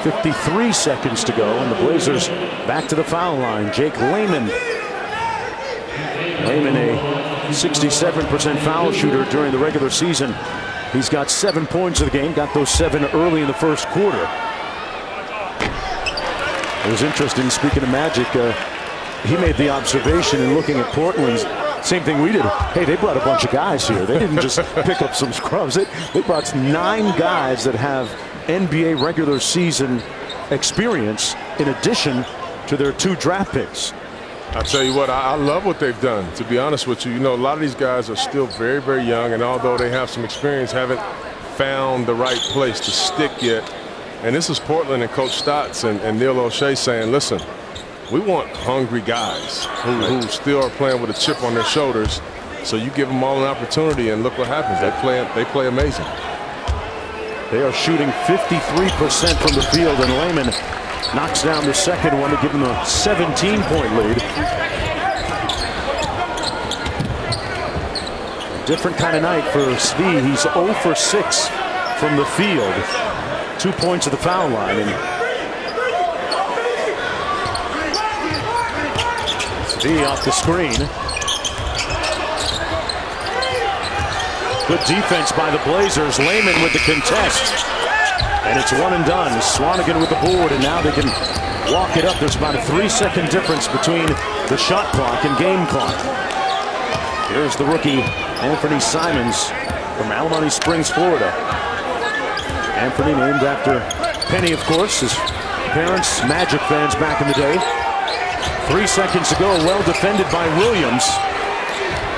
Speaker 1: 53 seconds to go, and the Blazers back to the foul line. Jake Layman. Layman, a 67% foul shooter during the regular season. He's got 7 points in the game, got those 7 early in the first quarter. It was interesting, speaking of Magic, he made the observation in looking at Portland's, same thing we did. Hey, they brought a bunch of guys here. They didn't just pick up some scrubs. They brought 9 guys that have NBA regular season experience in addition to their 2 draft picks.
Speaker 4: I tell you what, I love what they've done, to be honest with you. You know, a lot of these guys are still very, very young, and although they have some experience, haven't found the right place to stick yet. And this is Portland and Coach Stotts and Neil O'Shea saying, listen, we want hungry guys who still are playing with a chip on their shoulders. So you give them all an opportunity, and look what happens. They play amazing.
Speaker 1: They are shooting 53% from the field, and Layman knocks down the second one to give them a 17-point lead. Different kind of night for Svi. He's 0 for 6 from the field. 2 points at the foul line. And Svi off the screen. Good defense by the Blazers. Layman with the contest. And it's 1 and done. Swanigan with the board, and now they can walk it up. There's about a 3-second difference between the shot clock and game clock. Here's the rookie, Anthony Simons from Alamance Springs, Florida. Anthony, named after Penny, of course, his parents, Magic fans back in the day. 3 seconds to go, well defended by Williams.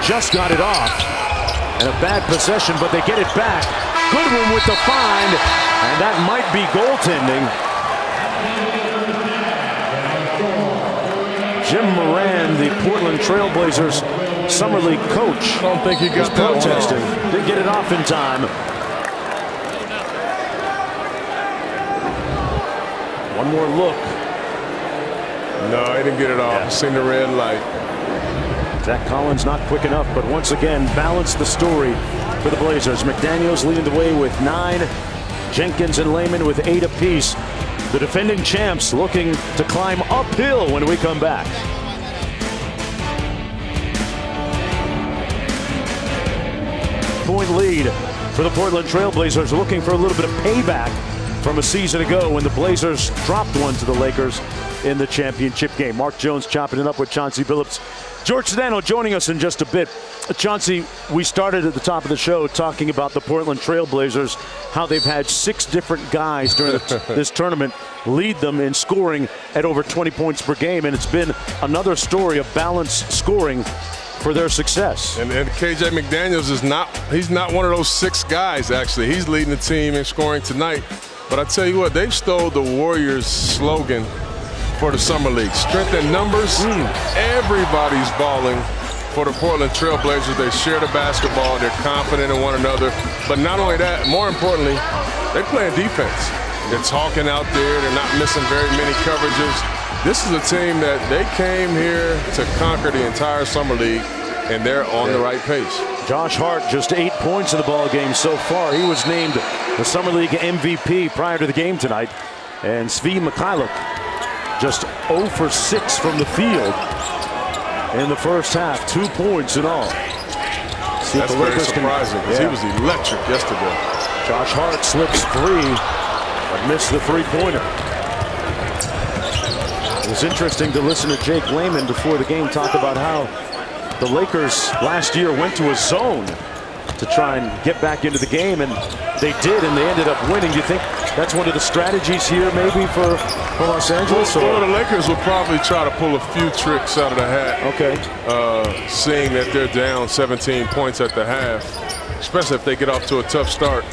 Speaker 1: Just got it off. And a bad possession, but they get it back. Goodwin with the find, and that might be goaltending. Jim Moran, the Portland Trailblazers Summer League coach,
Speaker 4: I don't think he got that
Speaker 1: protesting. Didn't get it off in time. One more look.
Speaker 4: No, he didn't get it off. Seen the red light.
Speaker 1: Zach Collins not quick enough, but once again, balance the story for the Blazers. McDaniels leading the way with 9. Jenkins and Layman with 8 apiece. The defending champs looking to climb uphill when we come back. Point lead for the Portland Trailblazers, looking for a little bit of payback from a season ago when the Blazers dropped one to the Lakers in the championship game. Mark Jones chopping it up with Chauncey Billups. George Sedano joining us in just a bit. Chauncey, we started at the top of the show talking about the Portland Trailblazers, how they've had 6 different guys during this tournament lead them in scoring at over 20 points per game, and it's been another story of balanced scoring for their success.
Speaker 4: And KJ McDaniels he's not one of those 6 guys, actually. He's leading the team in scoring tonight. But I tell you what, they've stole the Warriors slogan for the Summer League. Strength in numbers. Everybody's balling for the Portland Trailblazers. They share the basketball. They're confident in one another. But not only that, more importantly, they're playing defense. They're talking out there. They're not missing very many coverages. This is a team that they came here to conquer the entire Summer League, and they're on the right pace.
Speaker 1: Josh Hart just 8 points in the ball game so far. He was named the Summer League MVP prior to the game tonight. And Svi Mykhailiuk just 0 for 6 from the field in the first half. 2 points in all. See
Speaker 4: That's very surprising because he was electric yesterday.
Speaker 1: Josh Hart slips free, but missed the three-pointer. It was interesting to listen to Jake Layman before the game talk about how the Lakers last year went to a zone to try and get back into the game, and they did, and they ended up winning. Do you think that's one of the strategies here maybe for Los Angeles?
Speaker 4: Well, the Lakers will probably try to pull a few tricks out of the hat.
Speaker 1: Okay.
Speaker 4: Seeing that they're down 17 points at the half, especially if they get off to a tough start,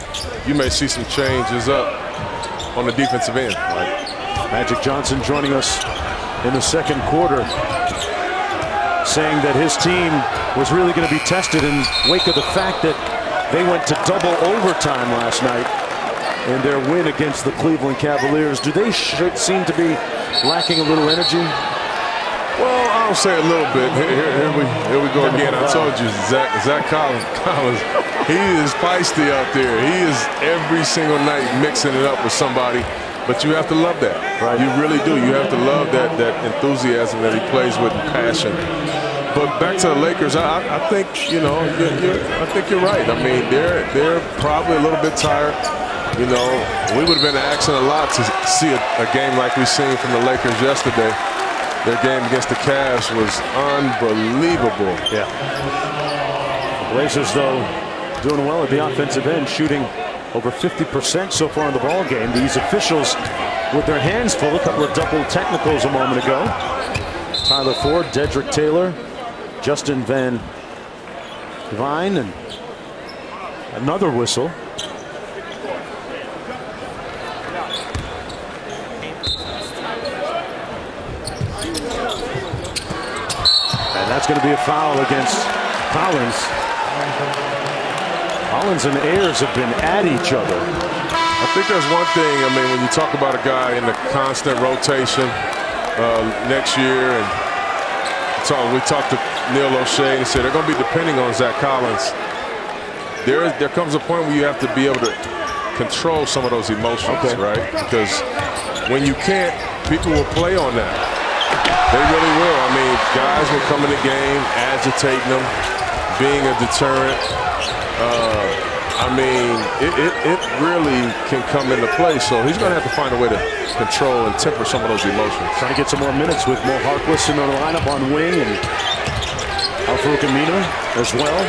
Speaker 4: you may see some changes up on the defensive end.
Speaker 1: Magic Johnson joining us in the second quarter, saying that his team was really going to be tested in wake of the fact that they went to double overtime last night in their win against the Cleveland Cavaliers. Do they seem to be lacking a little energy?
Speaker 4: Well, I'll say a little bit. Here we go again. I told you, Zach Collins, he is feisty out there. He is every single night mixing it up with somebody. But you have to love that.
Speaker 1: Right.
Speaker 4: You really do. You have to love that enthusiasm that he plays with and passion. But back to the Lakers, I think I think you're right. I mean, they're probably a little bit tired. You know, we would have been asking a lot to see a game like we seen from the Lakers yesterday. Their game against the Cavs was unbelievable.
Speaker 1: Yeah. The Blazers, though, doing well at the offensive end, shooting over 50% so far in the ball game. These officials with their hands full. A couple of double technicals a moment ago. Tyler Ford, Dedrick Taylor, Justin Van Vine, and another whistle. And that's going to be a foul against Collins. Collins and Ayers have been at each other.
Speaker 4: I think there's one thing, I mean, when you talk about a guy in the constant rotation next year, and we talked to Neil O'Shea and he said they're going to be depending on Zach Collins. There comes a point where you have to be able to control some of those emotions, right? Because when you can't, people will play on that. They really will. I mean, guys will come in the game, agitating them, being a deterrent. I mean, it really can come into play. So he's going to have to find a way to control and temper some of those emotions.
Speaker 1: Trying to get some more minutes with Mo Harkless in the lineup on wing and Al-Farouq Aminu as well.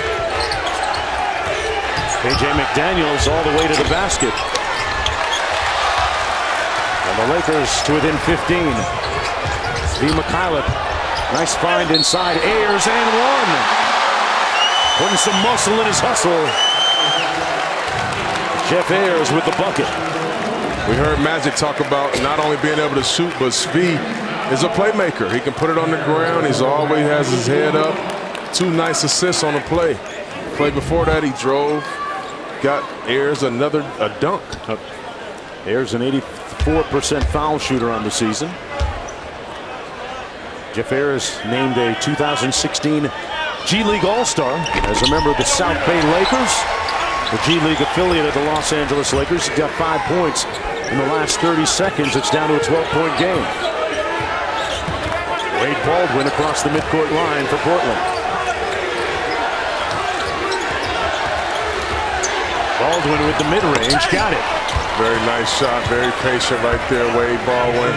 Speaker 1: KJ McDaniels all the way to the basket. And the Lakers to within 15. Svi Mykhailiuk, nice find inside. Ayers and one. Putting some muscle in his hustle. Jeff Ayers with the bucket.
Speaker 4: We heard Magic talk about not only being able to shoot, but Svi is a playmaker. He can put it on the ground. He's always has his head up. 2 nice assists on the play. Play before that, he drove. Got Ayers a dunk.
Speaker 1: Ayers an 84% foul shooter on the season. Jeff Ayers named a 2016 G League All-Star as a member of the South Bay Lakers, the G League affiliate of the Los Angeles Lakers. He's got 5 points in the last 30 seconds. It's down to a 12-point game. Wade Baldwin across the midcourt line for Portland. Baldwin with the mid-range, got it.
Speaker 4: Very nice shot, very patient right there, Wade Baldwin.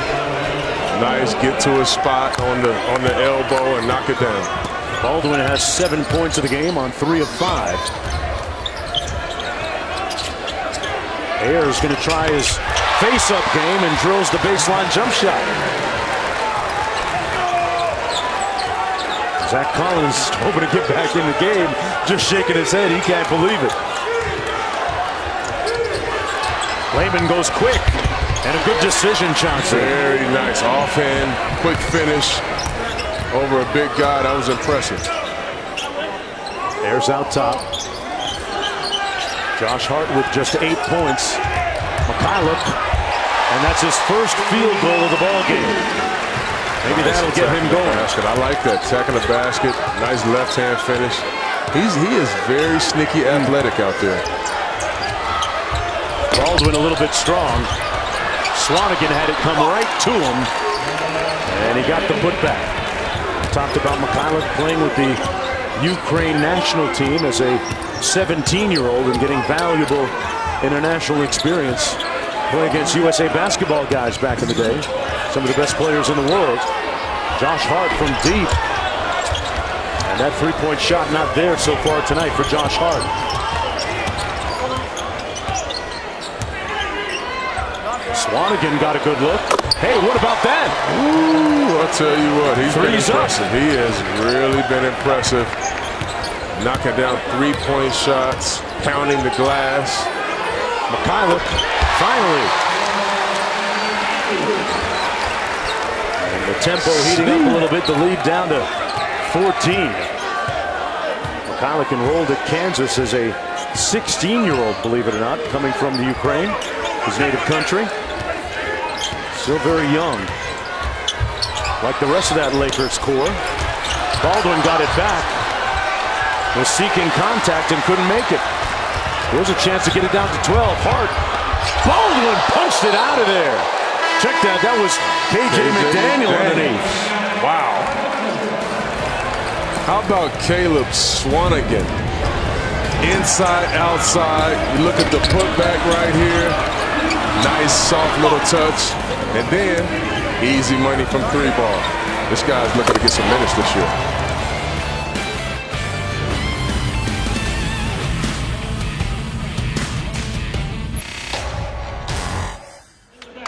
Speaker 4: Nice, get to his spot on the elbow and knock it down.
Speaker 1: Baldwin has 7 points of the game on 3 of 5. Ayers going to try his face-up game and drills the baseline jump shot. Zach Collins hoping to get back in the game, just shaking his head. He can't believe it. Layman goes quick, and a good decision, Chauncey.
Speaker 4: Very nice offhand, quick finish over a big guy. That was impressive.
Speaker 1: There's out top. Josh Hart with just 8 points. Mikhailuk, and that's his first field goal of the ball game. Maybe that'll get him going.
Speaker 4: Basket. I like that. Attacking the basket. Nice left-hand finish. He is very sneaky athletic out there.
Speaker 1: Baldwin a little bit strong. Swanigan had it come right to him, and he got the putback. Talked about Mikhailuk playing with the Ukraine national team as a 17-year-old and getting valuable international experience. Playing against USA basketball guys back in the day. Some of the best players in the world. Josh Hart from deep. And that three-point shot not there so far tonight for Josh Hart. Swanigan got a good look. Hey, what about that?
Speaker 4: Ooh, I'll tell you what, he's been
Speaker 1: Three's up.
Speaker 4: impressive. He has really been impressive. Knocking down three-point shots, pounding the glass.
Speaker 1: Mikhailuk, finally. And the tempo heating up a little bit, the lead down to 14. Mikhailuk enrolled at Kansas as a 16-year-old, believe it or not, coming from the Ukraine, his native country. Still very young. Like the rest of that Lakers core. Baldwin got it back. Was seeking contact and couldn't make it. There's a chance to get it down to 12. Hart. Baldwin punched it out of there. Check that. That was KJ McDaniel underneath.
Speaker 4: Wow. How about Caleb Swanigan? Inside, outside. You look at the putback right here. Nice, soft little touch. And then, easy money from three ball. This guy's looking to get some minutes this year.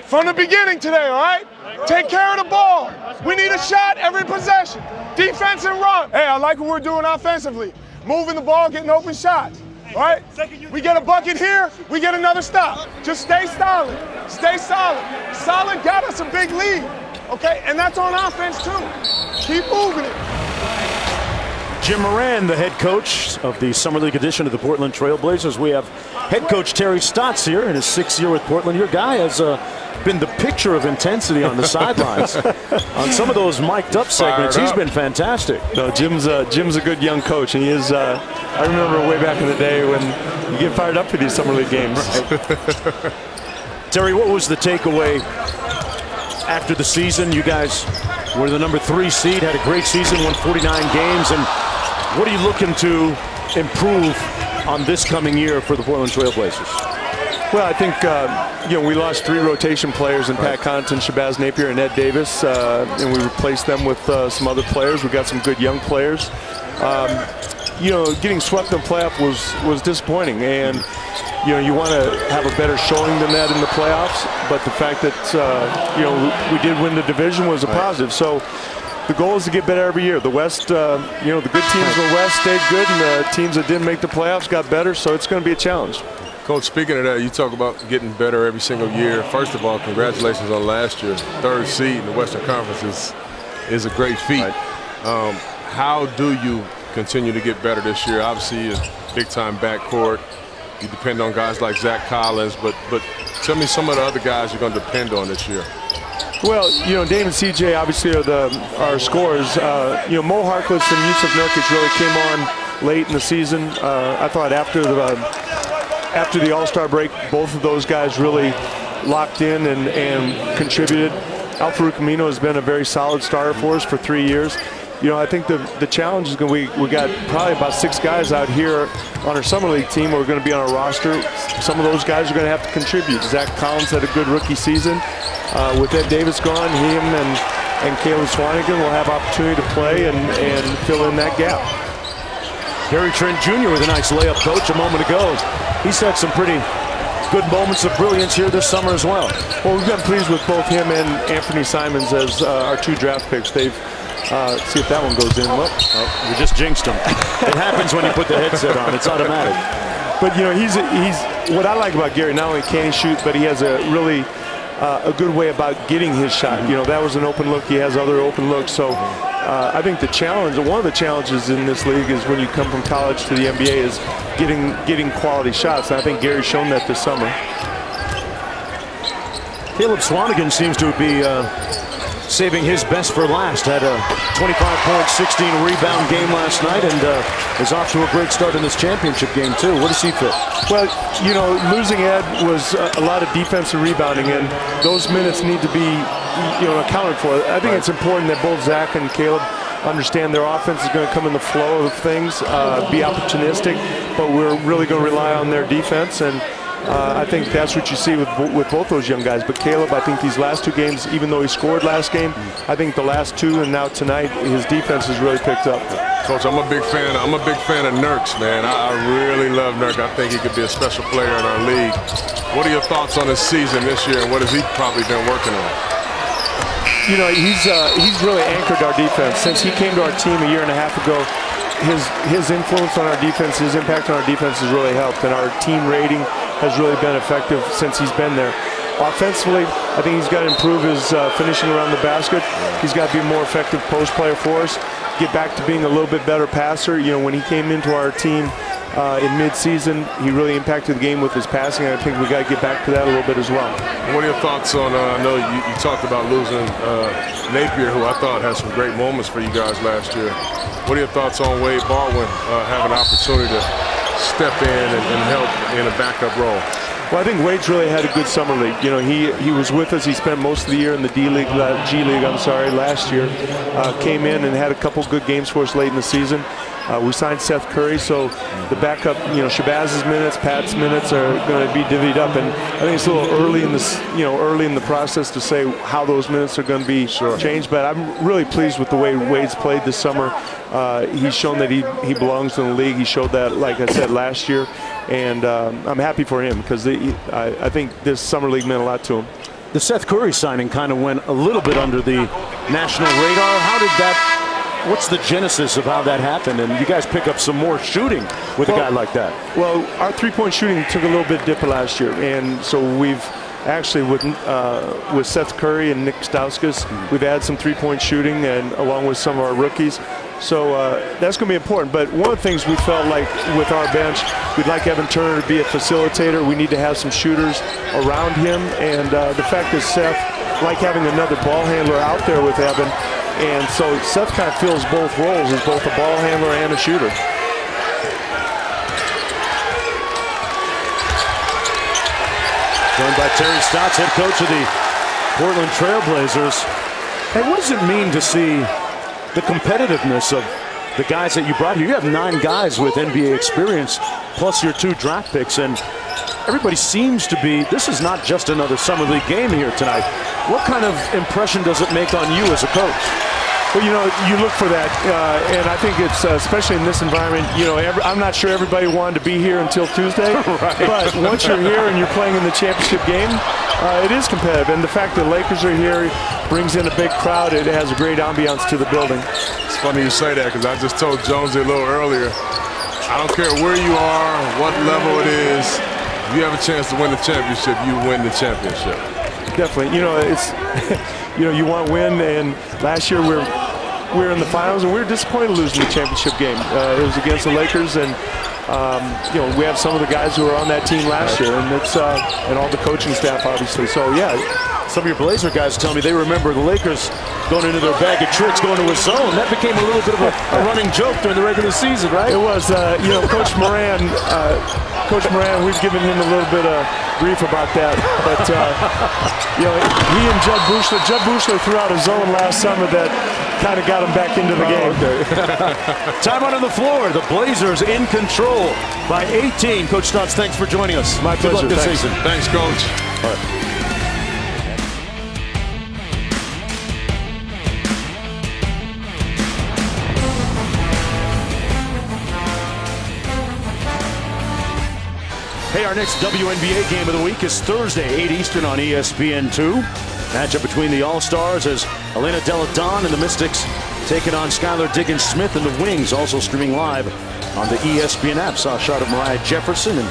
Speaker 6: From the beginning today, all right? Take care of the ball. We need a shot every possession. Defense and run. Hey, I like what we're doing offensively. Moving the ball, getting open shots, all right? We get a bucket here, we get another stop. Just stay solid. Stay solid. Solid got us a big lead, okay? And that's on offense, too. Keep moving it.
Speaker 1: Jim Moran, the head coach of the Summer League edition of the Portland Trailblazers. We have head coach Terry Stotts here in his 6th year with Portland. Your guy has been the picture of intensity on the sidelines. On some of those mic'd up segments, he's been fantastic.
Speaker 7: No, Jim's a good young coach, and he is. I remember way back in the day when you get fired up for these Summer League games.
Speaker 1: Terry, what was the takeaway after the season? You guys were the number 3 seed, had a great season, won 49 games, and what are you looking to improve on this coming year for the Portland Trailblazers?
Speaker 7: Well, I think we lost 3 rotation players in Pat Connaughton, Shabazz Napier, and Ed Davis, and we replaced them with some other players. We got some good young players. Getting swept in the playoff was disappointing, and you want to have a better showing than that in the playoffs. But the fact that we did win the division was a positive. So the goal is to get better every year. The West, the good teams in the West stayed good, and the teams that didn't make the playoffs got better. So it's going to be a challenge.
Speaker 4: Coach, speaking of that, you talk about getting better every single year. First of all, congratulations on last year. 3rd seed in the Western Conference is a great feat.
Speaker 7: Right.
Speaker 4: How do you continue to get better this year? Obviously, a big-time backcourt. You depend on guys like Zach Collins, but tell me some of the other guys you're going to depend on this year.
Speaker 7: Well, Dave and CJ obviously are our scorers. Mo Harkless and Yusuf Nurkic really came on late in the season. I thought after the All-Star break, both of those guys really locked in and contributed. Al-Farouq Aminu has been a very solid starter for us for 3 years. I think the challenge is going to be we got probably about 6 guys out here on our Summer League team who are going to be on our roster. Some of those guys are going to have to contribute. Zach Collins had a good rookie season. With Ed Davis gone, him and Caleb Swanigan will have opportunity to play and fill in that gap.
Speaker 1: Gary Trent Jr. with a nice layup, coach, a moment ago. He's had some pretty good moments of brilliance here this summer as well.
Speaker 7: Well, we've been pleased with both him and Anthony Simons as our 2 draft picks. They've see if that one goes in. Well,
Speaker 1: you just jinxed him. It happens when you put the headset on. It's automatic.
Speaker 7: But he's what I like about Gary. Not only can he shoot, but he has a really a good way about getting his shot. That was an open look. He has other open looks. So I think one of the challenges in this league is when you come from college to the NBA is getting quality shots. And I think Gary's shown that this summer.
Speaker 1: Caleb Swanigan seems to be saving his best for last. Had a 25-point, 16-rebound game last night, and is off to a great start in this championship game too. What does he fit?
Speaker 7: Well, losing Ed was a lot of defensive rebounding, and those minutes need to be accounted for. I think it's important that both Zach and Caleb understand their offense is going to come in the flow of things, be opportunistic, but we're really going to rely on their defense. And I think that's what you see with both those young guys. But Caleb, I think these last two games, even though he scored last game, I think the last two and now tonight, his defense has really picked up.
Speaker 4: Coach, I'm a big fan of Nurks, man. I really love Nurk. I think he could be a special player in our league. What are your thoughts on his season this year, and what has he probably been working on?
Speaker 7: He's really anchored our defense. Since he came to our team a year and a half ago, his influence on our defense, his impact on our defense has really helped, and our team rating has really been effective since he's been there. Offensively, I think he's got to improve his finishing around the basket. He's got to be a more effective post player for us, get back to being a little bit better passer. When he came into our team in mid-season, he really impacted the game with his passing. I think we got to get back to that a little bit as well.
Speaker 4: What are your thoughts on, I know you talked about losing Napier, who I thought had some great moments for you guys last year. What are your thoughts on Wade Baldwin having an opportunity to step in and help in a backup role?
Speaker 7: Well, I think Wade's really had a good summer league. He was with us. He spent most of the year in the G League last year. Came in and had a couple good games for us late in the season. We signed Seth Curry, so the backup, Shabazz's minutes, Pat's minutes are going to be divvied up, and I think it's a little early in this, early in the process to say how those minutes are going to be changed. But I'm really pleased with the way Wade's played this summer. He's shown that he belongs in the league. He showed that, like I said, last year, and I'm happy for him because I think this summer league meant a lot to him.
Speaker 1: The Seth Curry signing kind of went a little bit under the national radar. How did that? What's the genesis of how that happened? And you guys pick up some more shooting with a guy like that.
Speaker 7: Well, our three-point shooting took a little bit dip last year, and so we've actually with Seth Curry and Nick Stauskas, we've had some three-point shooting, and along with some of our rookies. So that's going to be important. But one of the things we felt like with our bench, we'd like Evan Turner to be a facilitator. We need to have some shooters around him, and the fact that Seth, like having another ball handler out there with Evan. And so Seth kind of fills both roles as both a ball handler and a shooter.
Speaker 1: Joined by Terry Stotts, head coach of the Portland Trailblazers. And what does it mean to see the competitiveness of the guys that you brought here? You have 9 guys with NBA experience, plus your 2 draft picks, and everybody seems to be, this is not just another summer league game here tonight. What kind of impression does it make on you as a coach?
Speaker 7: Well, you look for that, and I think it's, especially in this environment, I'm not sure everybody wanted to be here until Tuesday,
Speaker 1: right.
Speaker 7: But once you're here and you're playing in the championship game, it is competitive. And the fact that Lakers are here brings in a big crowd. It has a great ambiance to the building.
Speaker 4: It's funny you say that because I just told Jonesy a little earlier, I don't care where you are, what level it is, if you have a chance to win the championship, you win the championship.
Speaker 7: Definitely. It's you want to win, and last year we were in the finals, and we were disappointed losing the championship game. It was against the Lakers, and we have some of the guys who were on that team last year, and it's and all the coaching staff, obviously. So yeah,
Speaker 1: some of your Blazer guys tell me they remember the Lakers going into their bag of tricks, going to a zone. That became a little bit of a running joke during the regular season, right?
Speaker 7: It was. Coach Moran. Coach Moran, we've given him a little bit of grief about that, but he and Judd Buechler threw out a zone last summer that kind of got him back into the game.
Speaker 1: Okay. Time out on the floor. The Blazers in control by 18. Coach Stotts, thanks for joining us.
Speaker 7: My pleasure.
Speaker 1: Good luck this season.
Speaker 4: Thanks, Coach.
Speaker 1: All right. Hey, our next WNBA game of the week is Thursday, 8 Eastern on ESPN2. Matchup between the All-Stars as Elena Delle Donne and the Mystics taking on Skylar Diggins-Smith and the Wings, also streaming live on the ESPN app. Saw a shot of Mariah Jefferson and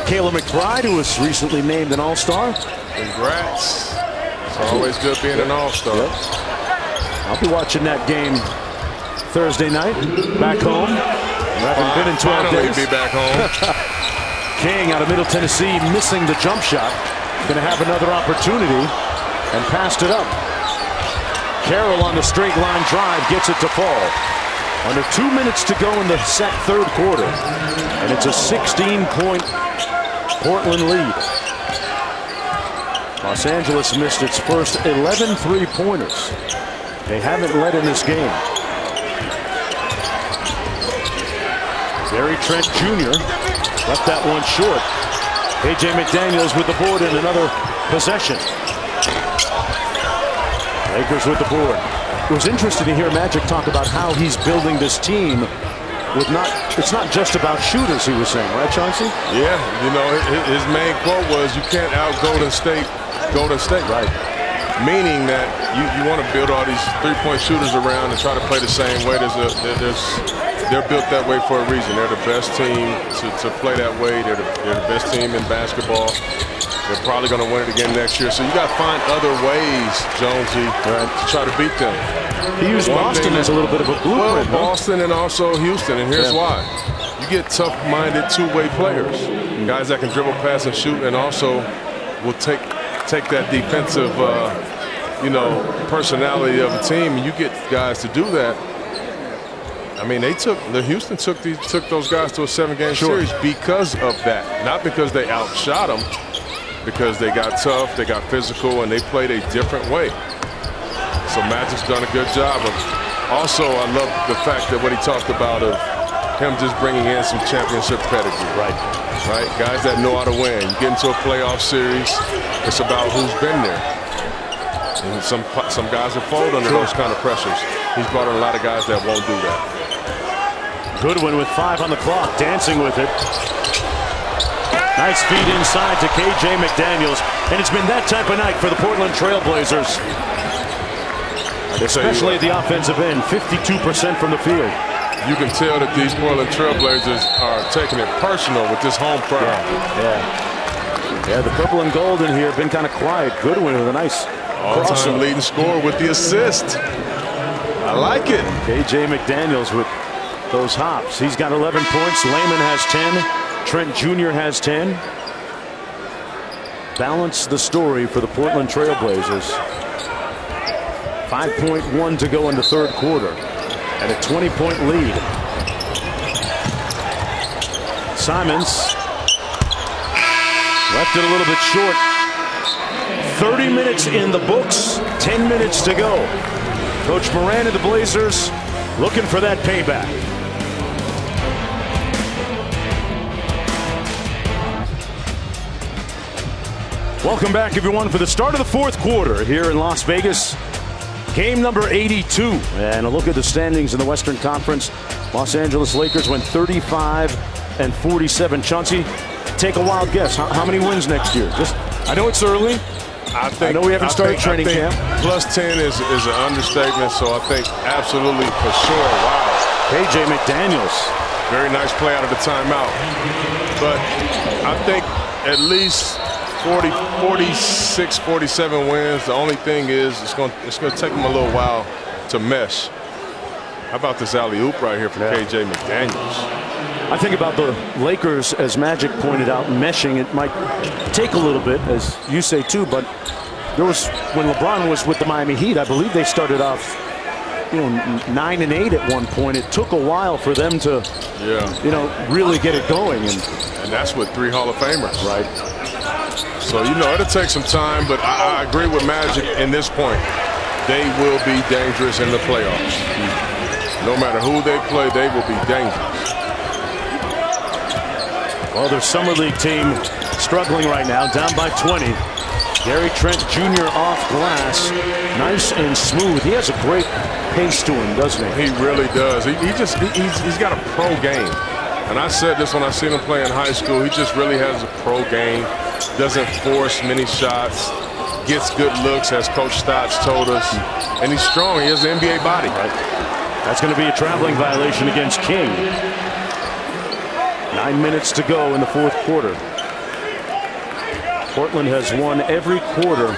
Speaker 1: Kayla McBride, who was recently named an All-Star.
Speaker 4: Congrats. It's always good being an All-Star.
Speaker 1: Yep. I'll be watching that game Thursday night back home. I haven't been in 12
Speaker 4: Finally
Speaker 1: days.
Speaker 4: be back home.
Speaker 1: King out of Middle Tennessee missing the jump shot. Going to have another opportunity and passed it up. Carroll on the straight line drive gets it to fall. Under 2 minutes to go in the third quarter. And it's a 16-point Portland lead. Los Angeles missed its first 11 three-pointers. They haven't led in this game. Gary Trent Jr. left that one short. KJ McDaniels with the board in another possession. Lakers with the board. It was interesting to hear Magic talk about how he's building this team. It's not just about shooters, he was saying, right, Chauncey?
Speaker 4: Yeah, you know, his main quote was, "You can't out Golden State."
Speaker 1: Right.
Speaker 4: Meaning that you want to build all these three-point shooters around and try to play the same way. They're built that way for a reason. They're the best team to play that way. They're the best team in basketball. They're probably going to win it again next year. So you got to find other ways, Jonesy, to try to beat them.
Speaker 1: He used Boston as a little bit of a blueprint.
Speaker 4: Well, Boston and also Houston, and here's why. You get tough-minded two-way players, guys that can dribble, pass, and shoot, and also will take that defensive, personality of a team, and you get guys to do that. I mean, Houston took those guys to a 7-game series because of that, not because they outshot them, because they got tough, they got physical, and they played a different way. So Magic's done a good job of. Also, I love the fact that what he talked about of him just bringing in some championship pedigree. Right. Guys that know how to win. You get into a playoff series, it's about who's been there. And some guys have fold under those kind of pressures. He's brought in a lot of guys that won't do that.
Speaker 1: Goodwin with 5 on the clock, dancing with it. Nice feed inside to KJ McDaniels. And it's been that type of night for the Portland Trailblazers. Especially at the offensive end, 52% from the field.
Speaker 4: You can tell that these Portland Trailblazers are taking it personal with this home crowd.
Speaker 1: Yeah, the purple and gold in here have been kind of quiet. Goodwin with a nice
Speaker 4: all-time leading scorer with the assist. I like it.
Speaker 1: KJ McDaniels with those hops. He's got 11 points. Layman has 10. Trent Jr. has 10. Balance the story for the Portland Trailblazers. 5.1 to go in the third quarter. And a 20-point lead. Simons left it a little bit short. 30 minutes in the books. 10 minutes to go. Coach Moran and the Blazers looking for that payback. Welcome back, everyone, for the start of the fourth quarter here in Las Vegas. Game number 82. And a look at the standings in the Western Conference. Los Angeles Lakers went 35-47. Chauncey, take a wild guess. How many wins next year? I know it's early. I know we haven't started training camp.
Speaker 4: Plus 10 is an understatement, so I think absolutely for sure. Wow.
Speaker 1: KJ McDaniels.
Speaker 4: Very nice play out of the timeout. But I think at least 46, 47 wins. The only thing is it's going to take them a little while to mesh. How about this alley-oop right here from KJ McDaniels?
Speaker 1: I think about the Lakers, as Magic pointed out, meshing. It might take a little bit, as you say too, but there was, when LeBron was with the Miami Heat, I believe they started off 9-8 at one point. It took a while for them to really get it going.
Speaker 4: And that's with 3 Hall of Famers.
Speaker 1: Right.
Speaker 4: So, it'll take some time, but I agree with Magic in this point. They will be dangerous in the playoffs. No matter who they play, they will be dangerous.
Speaker 1: Well, their Summer League team struggling right now, down by 20. Gary Trent Jr. off glass. Nice and smooth. He has a great pace to him, doesn't he?
Speaker 4: He really does. He's got a pro game. And I said this when I seen him play in high school. He just really has a pro game. Doesn't force many shots. Gets good looks, as Coach Stotts told us. And he's strong. He has an NBA body.
Speaker 1: Right. That's going to be a traveling violation against King. 9 minutes to go in the fourth quarter. Portland has won every quarter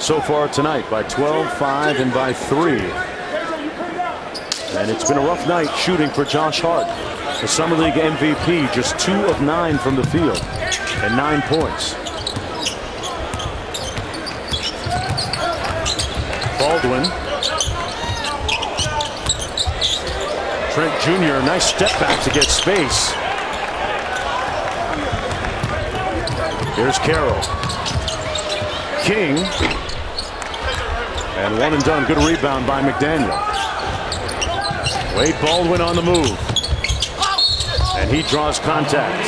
Speaker 1: so far tonight by 12, 5, and by 3. And it's been a rough night shooting for Josh Hart, the Summer League MVP, just 2 of 9 from the field and 9 points. Baldwin. Trent Jr., nice step back to get space. Here's Carroll. King. And one and done. Good rebound by McDaniel. Wade Baldwin on the move. And he draws contact.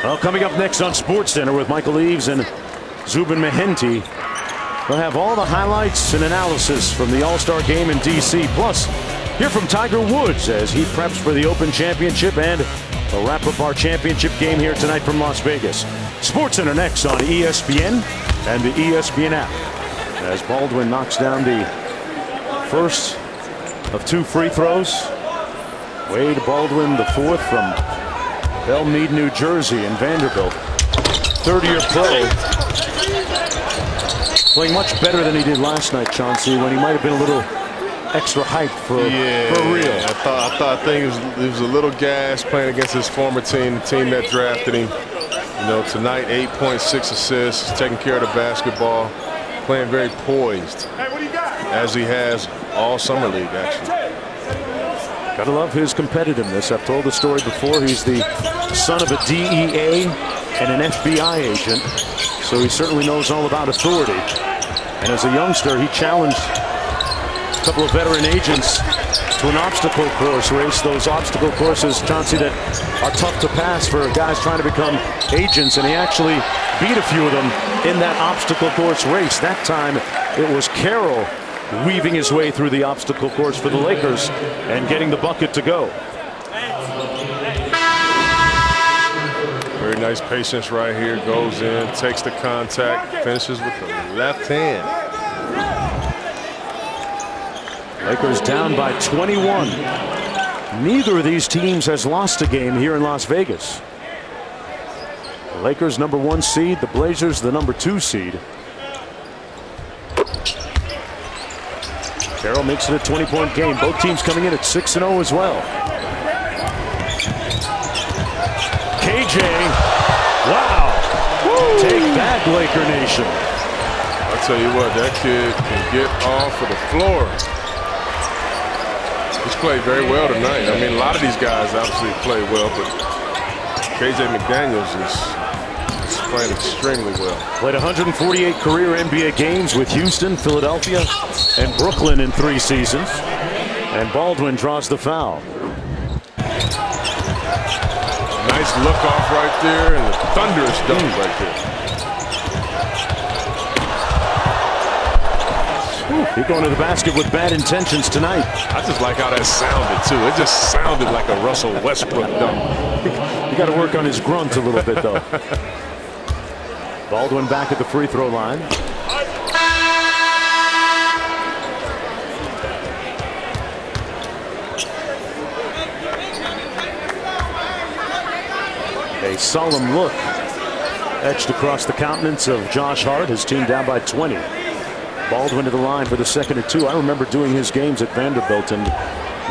Speaker 1: Well, coming up next on SportsCenter with Michael Eaves and Zubin Mehenti, we'll have all the highlights and analysis from the All-Star game in D.C. Plus, hear from Tiger Woods as he preps for the Open Championship, and we'll wrap up our championship game here tonight from Las Vegas. SportsCenter next on ESPN and the ESPN app. As Baldwin knocks down the first of 2 free throws. Wade Baldwin, the fourth from Belmead, New Jersey, and Vanderbilt. Third-year pro. Playing much better than he did last night, Chauncey, when he might have been a little extra hyped for real.
Speaker 4: I think he was a little gas playing against his former team, the team that drafted him. You know, tonight 8.6 assists, taking care of the basketball, playing very poised, as he has all summer league actually.
Speaker 1: Gotta love his competitiveness. I've told the story before. He's the son of a DEA and an FBI agent, so he certainly knows all about authority. And as a youngster, he challenged a couple of veteran agents to an obstacle course race. Those obstacle courses, Chauncey, that are tough to pass for guys trying to become agents, and he actually beat a few of them in that obstacle course race. That time, it was Carroll weaving his way through the obstacle course for the Lakers and getting the bucket to go.
Speaker 4: Very nice patience right here. Goes in, takes the contact, finishes with the left hand.
Speaker 1: Lakers down by 21. Neither of these teams has lost a game here in Las Vegas. The Lakers number 1 seed, the Blazers the number 2 seed. Carroll makes it a 20-point game. Both teams coming in at 6-0 as well. KJ, wow. Woo. Take that, Laker Nation.
Speaker 4: I'll tell you what, that kid can get off of the floor. He's played very well tonight. I mean, a lot of these guys obviously play well, but KJ McDaniels is playing extremely well.
Speaker 1: Played 148 career NBA games with Houston, Philadelphia, and Brooklyn in 3 seasons. And Baldwin draws the foul.
Speaker 4: Nice look off right there, and a thunderous dunk right there.
Speaker 1: He's going to the basket with bad intentions tonight.
Speaker 4: I just like how that sounded, too. It just sounded like a Russell Westbrook dunk.
Speaker 1: You got to work on his grunt a little bit, though. Baldwin back at the free throw line. A solemn look etched across the countenance of Josh Hart, his team down by 20. Baldwin to the line for the second and 2. I remember doing his games at Vanderbilt and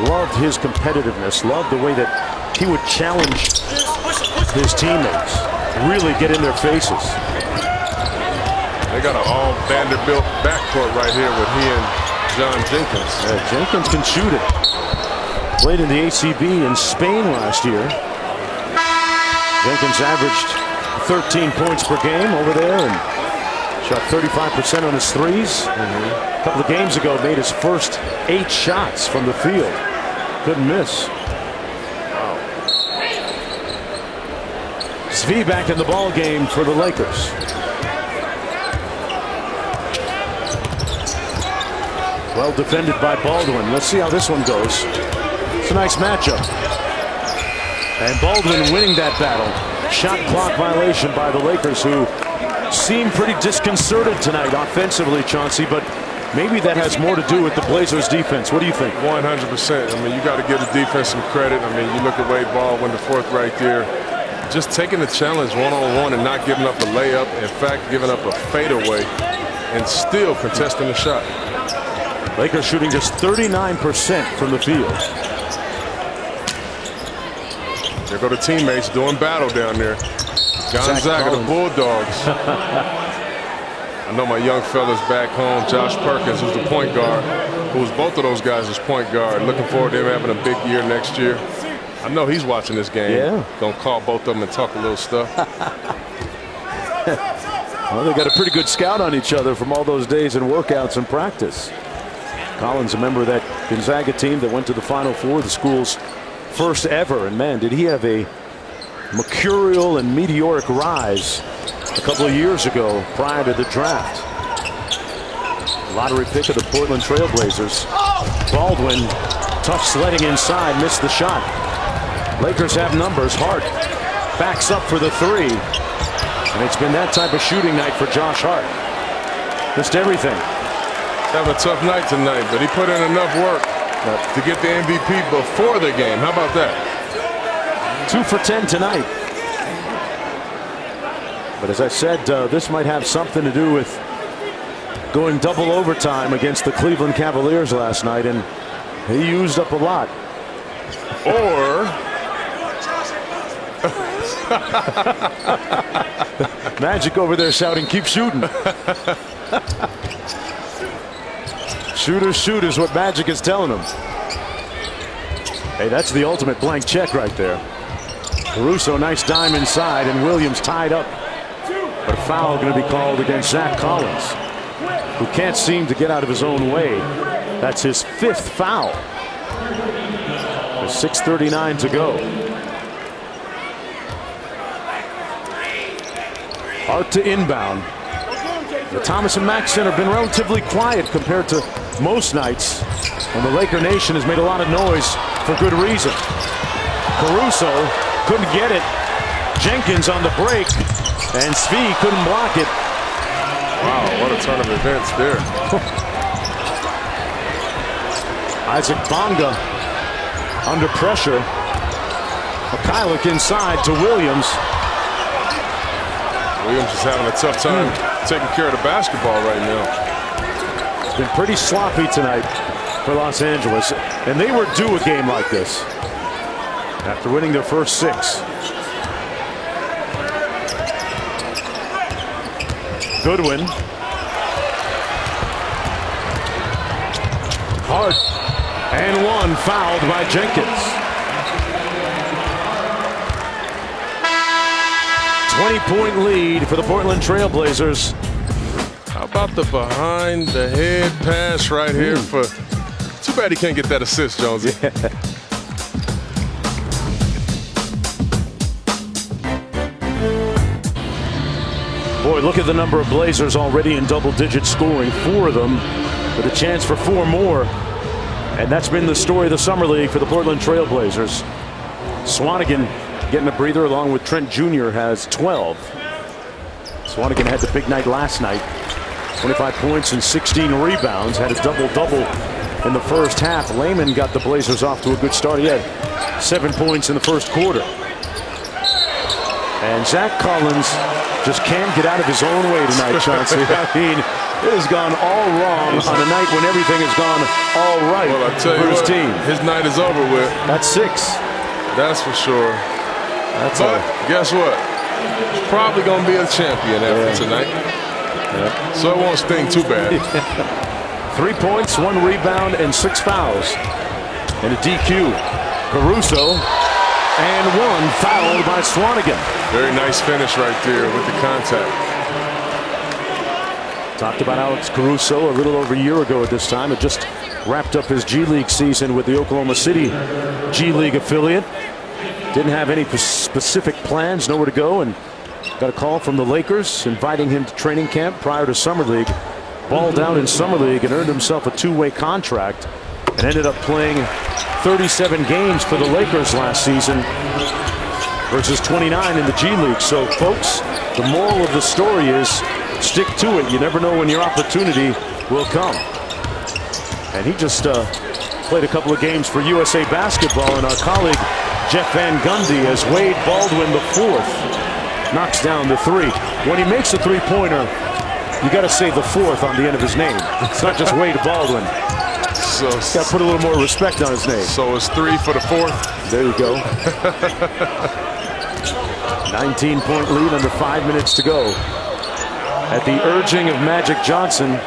Speaker 1: loved his competitiveness, loved the way that he would challenge his teammates, really get in their faces.
Speaker 4: They got an all Vanderbilt backcourt right here with he and John Jenkins.
Speaker 1: Jenkins can shoot it. Played in the ACB in Spain last year. Jenkins averaged 13 points per game over there and shot 35% on his threes. A couple of games ago, made his first 8 shots from the field. Couldn't miss. Wow. Svi back in the ball game for the Lakers. Well defended by Baldwin. Let's see how this one goes. It's a nice matchup. And Baldwin winning that battle. Shot clock violation by the Lakers, who seem pretty disconcerted tonight offensively, Chauncey, but maybe that has more to do with the Blazers defense. What do you think?
Speaker 4: 100%. I mean, you got to give the defense some credit. I mean, you look at Wade Baldwin, the fourth right there, just taking the challenge one-on-one and not giving up a layup. In fact, giving up a fadeaway and still contesting the shot.
Speaker 1: Lakers shooting just 39% from the field.
Speaker 4: There go the teammates doing battle down there. Gonzaga, the Bulldogs. I know my young fellas back home, Josh Perkins, who's the point guard, who's both of those guys as point guard. Looking forward to him having a big year next year. I know he's watching this game.
Speaker 1: Yeah.
Speaker 4: Gonna call both of them and talk a little stuff.
Speaker 1: Well, they got a pretty good scout on each other from all those days in workouts and practice. Collins, a member of that Gonzaga team that went to the Final Four, the school's first ever. And man, did he have a mercurial and meteoric rise a couple of years ago prior to the draft. Lottery pick of the Portland Trailblazers. Baldwin, tough sledding inside, missed the shot. Lakers have numbers. Hart backs up for the three. And it's been that type of shooting night for Josh Hart. Missed everything.
Speaker 4: Having a tough night tonight, but he put in enough work to get the MVP before the game. How about that?
Speaker 1: 2 for 10 tonight. But as I said, this might have something to do with going double overtime against the Cleveland Cavaliers last night, and he used up a lot.
Speaker 4: Or
Speaker 1: Magic over there shouting, keep shooting. Shooters, shoot is what Magic is telling them. Hey, that's the ultimate blank check right there. Caruso, nice dime inside, and Williams tied up. But a foul going to be called against Zach Collins, who can't seem to get out of his own way. That's his 5th foul. There's 6:39 to go. Hart to inbound. The Thomas and Mack Center have been relatively quiet compared to most nights, and the Laker Nation has made a lot of noise for good reason. Caruso couldn't get it. Jenkins on the break, and Svi couldn't block it.
Speaker 4: wow, what a turn of events there.
Speaker 1: Isaac Bonga under pressure. Mikhailiuk inside to Williams.
Speaker 4: Williams is having a tough time taking care of the basketball right now.
Speaker 1: It's been pretty sloppy tonight for Los Angeles, and they were due a game like this after winning their first 6. Goodwin. Hart. And one fouled by Jenkins. 20-point lead for the Portland Trailblazers.
Speaker 4: How about the behind the head pass right here for, too bad he can't get that assist, Jonesy.
Speaker 1: Yeah. Boy, look at the number of Blazers already in double-digit scoring. 4 of them with a chance for 4 more. And that's been the story of the Summer League for the Portland Trailblazers. Swanigan getting a breather along with Trent Jr. has 12. Swanigan had the big night last night. 25 points and 16 rebounds. Had a double-double in the first half. Layman got the Blazers off to a good start. He had 7 points in the first quarter. And Zach Collins just can't get out of his own way tonight, Chauncey. I mean, it has gone all wrong on a night when everything has gone all right
Speaker 4: Well, I tell
Speaker 1: for
Speaker 4: you
Speaker 1: his
Speaker 4: what,
Speaker 1: team.
Speaker 4: his night is over with.
Speaker 1: That's 6.
Speaker 4: That's for sure.
Speaker 1: That's
Speaker 4: But guess what? He's probably going to be a champion after tonight. So it won't sting too bad.
Speaker 1: 3 points, 1 rebound, and 6 fouls. And a DQ. Caruso, and 1 fouled by Swanigan.
Speaker 4: Very nice finish right there with the contact.
Speaker 1: Talked about Alex Caruso a little over a year ago at this time. Had just wrapped up his G League season with the Oklahoma City G League affiliate. Didn't have any specific plans, nowhere to go, and got a call from the Lakers inviting him to training camp prior to Summer League. Balled out in Summer League and earned himself a 2-way contract and ended up playing 37 games for the Lakers last season versus 29 in the G League. So, folks, the moral of the story is stick to it. You never know when your opportunity will come. And he just played a couple of games for USA Basketball, and our colleague Jeff Van Gundy, as Wade Baldwin IV knocks down the three. When he makes a three-pointer, you got to say the fourth on the end of his name. It's not just Wade Baldwin.
Speaker 4: So
Speaker 1: got to put a little more respect on his name.
Speaker 4: So it's 3 for the fourth.
Speaker 1: There you go. 19-point lead under 5 minutes to go. At the urging of Magic Johnson,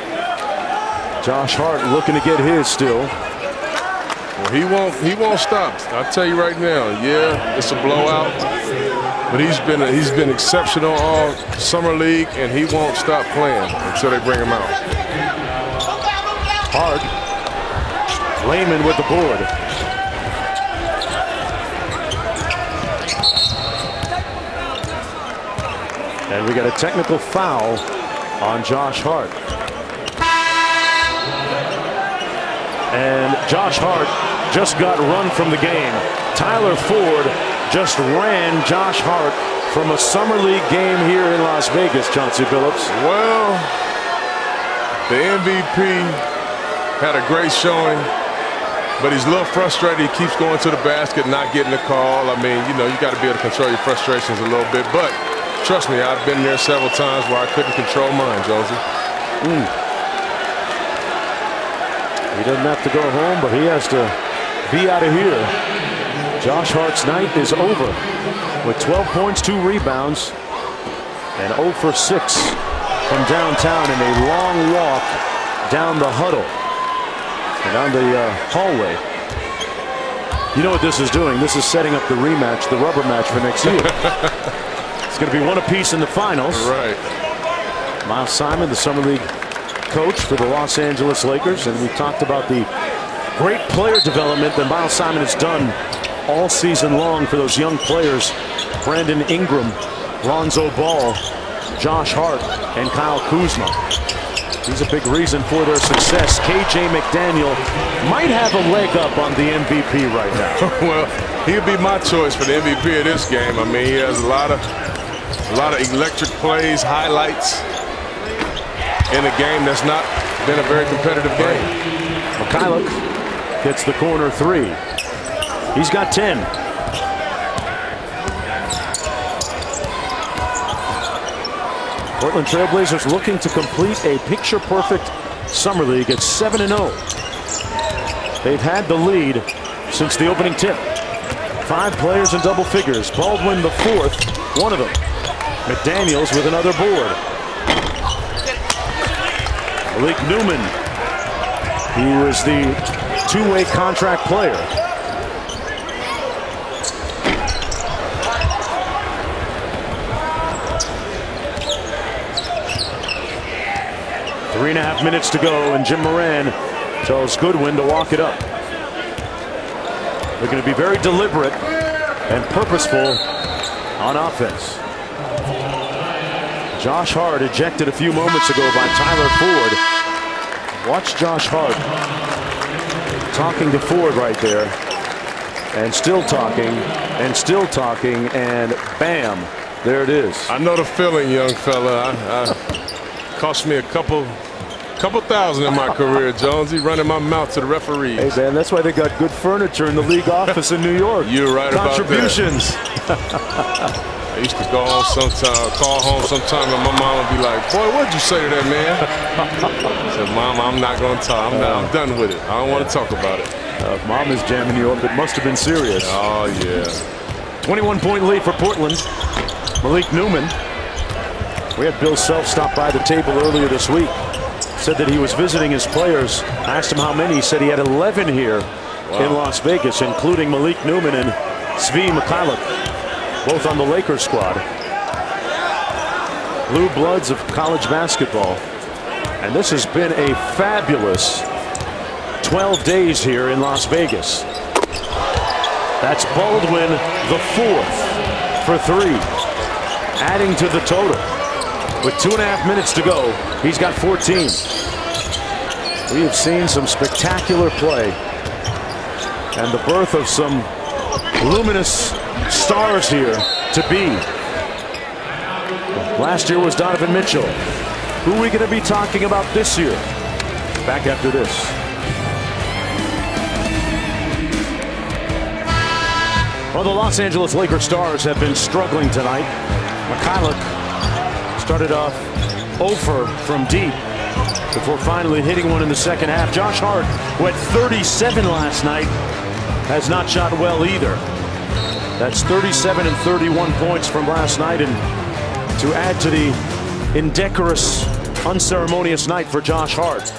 Speaker 1: Josh Hart looking to get his still.
Speaker 4: Well, he won't stop. I'll tell you right now. Yeah, it's a blowout, but he's been exceptional all summer league, and he won't stop playing until they bring him out.
Speaker 1: Hart, Layman with the board. And we got a technical foul on Josh Hart. And Josh Hart just got run from the game. Tyler Ford just ran Josh Hart from a summer league game here in Las Vegas, Chauncey Billups.
Speaker 4: Well, the MVP had a great showing, but he's a little frustrated. He keeps going to the basket, not getting the call. I mean, you know, you got to be able to control your frustrations a little bit. But trust me, I've been there several times where I couldn't control mine, Josie.
Speaker 1: He doesn't have to go home, but he has to be out of here. Josh Hart's night is over with 12 points, 2 rebounds, and 0 for 6 from downtown in a long walk down the huddle and down the hallway. You know what this is doing? This is setting up the rematch, the rubber match for next year. It's going to be one apiece in the finals.
Speaker 4: Right.
Speaker 1: Miles Simon, the summer league coach for the Los Angeles Lakers, and we talked about the great player development that Miles Simon has done all season long for those young players: Brandon Ingram, Lonzo Ball, Josh Hart, and Kyle Kuzma. He's a big reason for their success. KJ McDaniel might have a leg up on the MVP right now.
Speaker 4: Well, he'll be my choice for the MVP of this game. I mean, he has a lot of electric plays, highlights in a game that's not been a very competitive game.
Speaker 1: Mikhailuk hits the corner 3. He's got 10. Portland Trailblazers looking to complete a picture-perfect summer league at 7-0. They've had the lead since the opening tip. 5 players in double figures. Baldwin the fourth, one of them. McDaniels with another board. Malik Newman, who is the two-way contract player. Three and a half minutes to go, and Jim Moran tells Goodwin to walk it up. They're going to be very deliberate and purposeful on offense. Josh Hart ejected a few moments ago by Tyler Ford. Watch Josh Hart talking to Ford right there, and still talking, and bam, there it is.
Speaker 4: I know the feeling, young fella. Cost me a couple thousand in my career, Jonesy, running my mouth to the referees.
Speaker 1: Hey, man, that's why they got good furniture in the league office in New York.
Speaker 4: You're right about that.
Speaker 1: Contributions.
Speaker 4: I used to go home sometime, call home sometime, and my mom would be like, "Boy, what'd you say to that man?" I said, "Mom, I'm not going to talk. I'm done with it. I don't want to talk about it."
Speaker 1: If Mom is jamming you up, it must have been serious.
Speaker 4: Oh, yeah.
Speaker 1: 21-point lead for Portland. Malik Newman. We had Bill Self stop by the table earlier this week. Said that he was visiting his players. I asked him how many. He said he had 11 here in Las Vegas, including Malik Newman and Svi Mikhailuk, both on the Lakers squad. Blue bloods of college basketball. And this has been a fabulous 12 days here in Las Vegas. That's Baldwin the fourth for 3, adding to the total. With 2.5 minutes to go, he's got 14. We have seen some spectacular play and the birth of some luminous stars here to be. Last year was Donovan Mitchell. Who are we going to be talking about this year? Back after this. Well, the Los Angeles Lakers stars have been struggling tonight. Mikhailiuk started off 0 from deep before finally hitting one in the second half. Josh Hart, who had 37 last night, has not shot well either. That's 37 and 31 points from last night, and to add to the indecorous, unceremonious night for Josh Hart,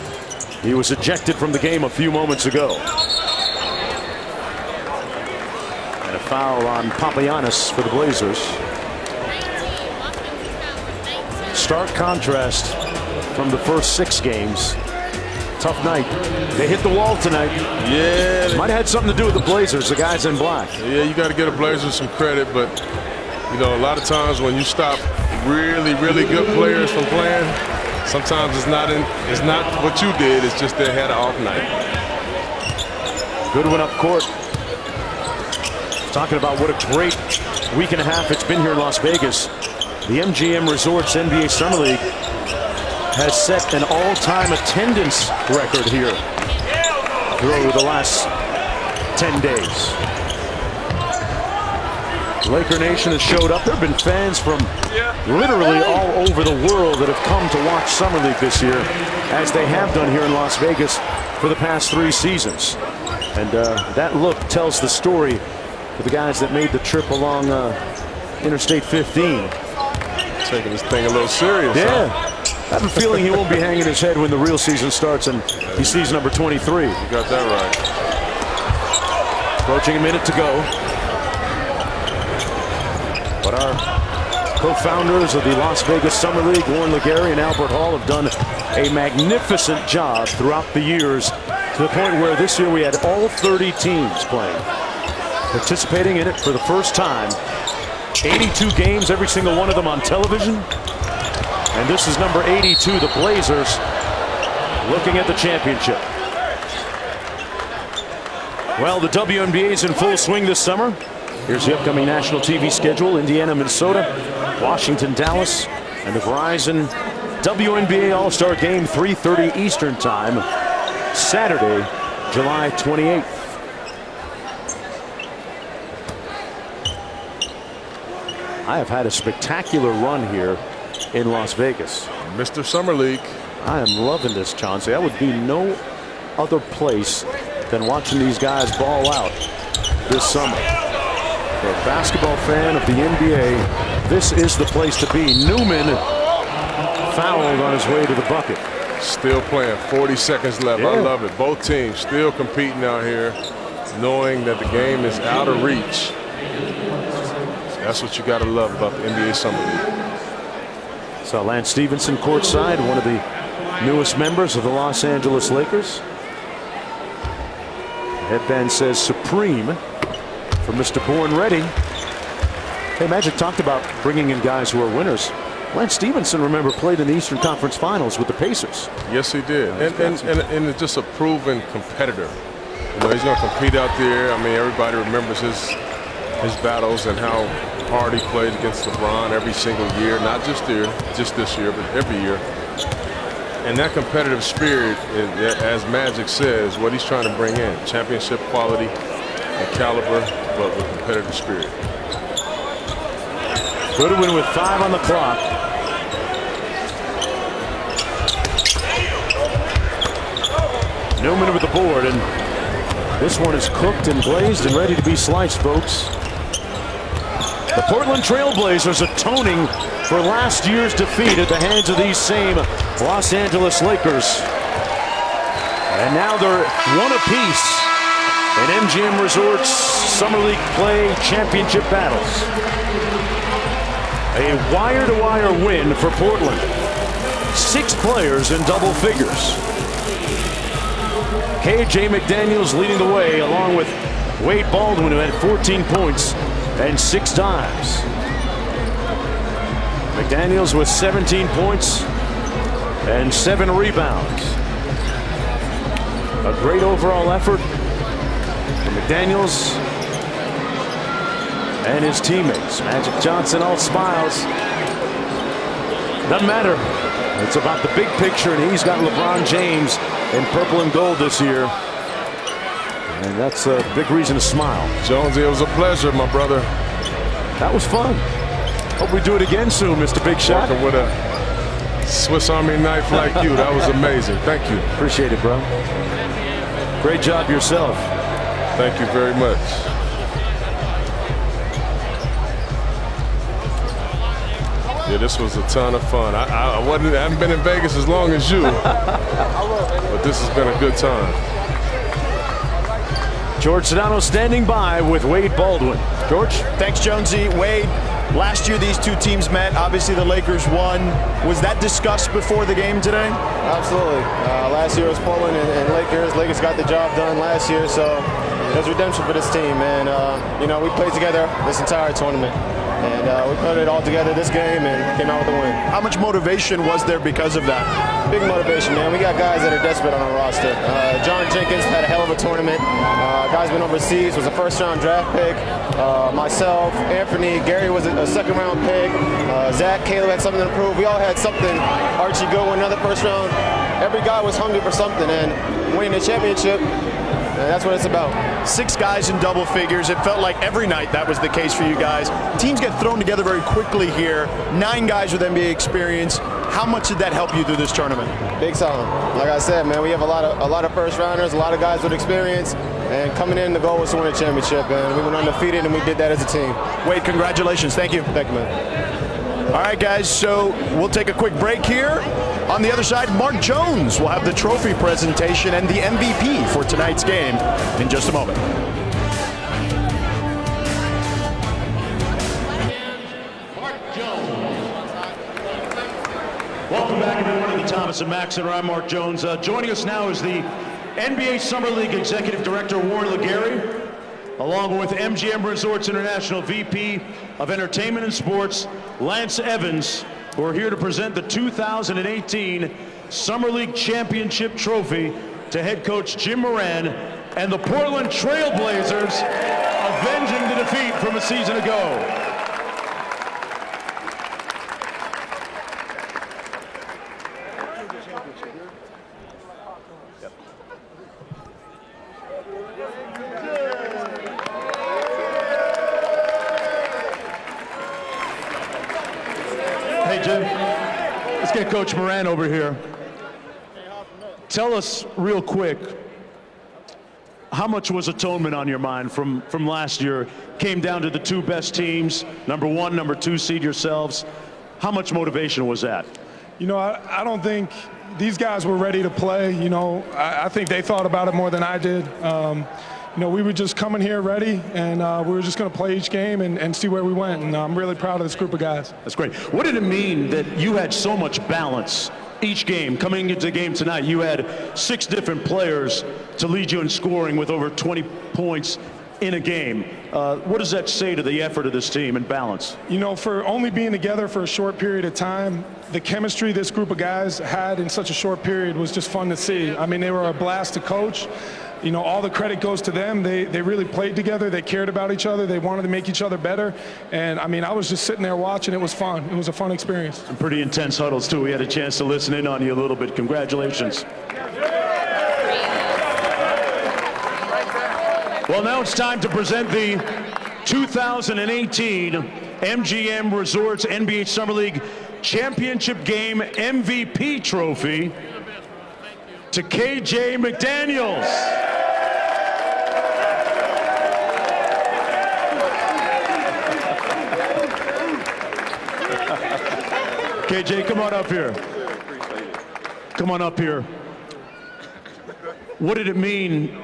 Speaker 1: he was ejected from the game a few moments ago. And a foul on Papagiannis for the Blazers. Stark contrast from the first 6 games. Tough night. They hit the wall tonight.
Speaker 4: Yeah.
Speaker 1: Might have had something to do with the Blazers, the guys in black.
Speaker 4: Yeah, you got to give the Blazers some credit, but you know, a lot of times when you stop really, really good players from playing, sometimes it's not what you did, it's just they had an off night.
Speaker 1: Goodwin up court. Talking about what a great week and a half it's been here in Las Vegas. The MGM Resorts NBA Summer League has set an all-time attendance record here through the last 10 days. Laker Nation has showed up. There have been fans from literally all over the world that have come to watch Summer League this year, as they have done here in Las Vegas for the past 3 seasons. And that look tells the story for the guys that made the trip along Interstate 15.
Speaker 4: Taking this thing a little serious.
Speaker 1: Yeah.
Speaker 4: Huh?
Speaker 1: I have a feeling he won't be hanging his head when the real season starts and he sees number 23.
Speaker 4: You got that right.
Speaker 1: Approaching a minute to go. But our co-founders of the Las Vegas Summer League, Warren Legary and Albert Hall, have done a magnificent job throughout the years, to the point where this year we had all 30 teams playing, participating in it for the first time. 82 games, every single one of them on television. And this is number 82, the Blazers, looking at the championship. Well, the WNBA is in full swing this summer. Here's the upcoming national TV schedule: Indiana, Minnesota, Washington, Dallas, and the Verizon WNBA All-Star Game, 3:30 Eastern Time, Saturday, July 28th. I have had a spectacular run here in Las Vegas.
Speaker 4: Mr. Summer League.
Speaker 1: I am loving this, Chauncey. I would be no other place than watching these guys ball out this summer. For a basketball fan of the NBA, this is the place to be. Newman fouled on his way to the bucket.
Speaker 4: Still playing, 40 seconds left.
Speaker 1: Yeah.
Speaker 4: I love it. Both teams still competing out here, knowing that the game is out of reach. That's what you got to love about the NBA Summer League.
Speaker 1: So Lance Stevenson courtside, one of the newest members of the Los Angeles Lakers. Headband says Supreme for Mr. Born Ready. Hey, Magic talked about bringing in guys who are winners. Lance Stevenson, remember, played in the Eastern Conference Finals with the Pacers.
Speaker 4: Yes, he did. And just a proven competitor. You know, he's going to compete out there. I mean, everybody remembers his battles and how hard he played against LeBron every single year, not just this year, but every year. And that competitive spirit, as Magic says, what he's trying to bring in: championship quality and caliber, but with competitive spirit.
Speaker 1: Goodwin with 5 on the clock. Newman with the board, and this one is cooked and glazed and ready to be sliced, folks. The Portland Trail Blazers atoning for last year's defeat at the hands of these same Los Angeles Lakers. And now they're one apiece in MGM Resorts Summer League play championship battles. A wire-to-wire win for Portland. 6 players in double figures. KJ McDaniels leading the way, along with Wade Baldwin, who had 14 points and 6 dimes. McDaniels with 17 points and 7 rebounds. A great overall effort for McDaniels and his teammates. Magic Johnson all smiles. Doesn't matter. It's about the big picture, and he's got LeBron James in purple and gold this year. And that's a big reason to smile.
Speaker 4: Jonesy, it was a pleasure, my brother.
Speaker 1: That was fun. Hope we do it again soon, Mr. Big Shot.
Speaker 4: Working with a Swiss Army knife like you. That was amazing. Thank you.
Speaker 1: Appreciate it, bro. Great job yourself.
Speaker 4: Thank you very much. Yeah, this was a ton of fun. I haven't been in Vegas as long as you, but this has been a good time.
Speaker 1: George Sedano standing by with Wade Baldwin. George?
Speaker 2: Thanks, Jonesy. Wade, last year these two teams met. Obviously the Lakers won. Was that discussed before the game today?
Speaker 8: Absolutely. Last year was Portland and Lakers. Lakers got the job done last year, so there's redemption for this team. And, we played together this entire tournament. And we put it all together this game and came out with a win.
Speaker 2: How much motivation was there because of that?
Speaker 8: Big motivation, man. We got guys that are desperate on our roster. John Jenkins had a hell of a tournament. Guy's been overseas, was a first-round draft pick. Myself, Anthony, Gary was a second-round pick. Zach, Caleb had something to prove. We all had something. Archie Goodwin, another first-round. Every guy was hungry for something, and winning the championship, that's what it's about.
Speaker 2: 6 guys in double figures. It felt like every night that was the case for you guys. Teams get thrown together very quickly here. 9 guys with NBA experience. How much did that help you through this tournament?
Speaker 8: Big time. Like I said, man, we have a lot of first rounders, a lot of guys with experience, and coming in, the goal was to win a championship, and we went undefeated, and we did that as a team.
Speaker 2: Wade, congratulations. Thank you.
Speaker 8: Thank you, man.
Speaker 2: All right, guys, so we'll take a quick break here. On the other side, Mark Jones will have the trophy presentation and the MVP for tonight's game in just a moment.
Speaker 1: Welcome back, everyone, to the Thomas and Mack Center. I'm Mark Jones. Joining us now is the NBA Summer League Executive Director, Warren Legary, along with MGM Resorts International VP of Entertainment and Sports, Lance Evans, who are here to present the 2018 Summer League Championship Trophy to head coach Jim Moran and the Portland Trail Blazers, avenging the defeat from a season ago. Hey, Jim, let's get Coach Moran over here. Tell us real quick, how much was atonement on your mind from last year? Came down to the 2 best teams, number 1, number 2 seed yourselves. How much motivation was that?
Speaker 6: I don't think these guys were ready to play. I think they thought about it more than I did. We were just coming here ready, and we were just going to play each game and see where we went. And I'm really proud of this group of guys.
Speaker 1: That's great. What did it mean that you had so much balance each game? Coming into the game tonight, you had 6 different players to lead you in scoring with over 20 points in a game. What does that say to the effort of this team and balance?
Speaker 6: For only being together for a short period of time, the chemistry this group of guys had in such a short period was just fun to see. I mean, they were a blast to coach. All the credit goes to them. They really played together. They cared about each other. They wanted to make each other better. And, I was just sitting there watching. It was fun. It was a fun experience.
Speaker 1: Some pretty intense huddles, too. We had a chance to listen in on you a little bit. Congratulations. Well, now it's time to present the 2018 MGM Resorts NBA Summer League Championship Game MVP trophy to KJ McDaniels. KJ, come on up here. Come on up here. What did it mean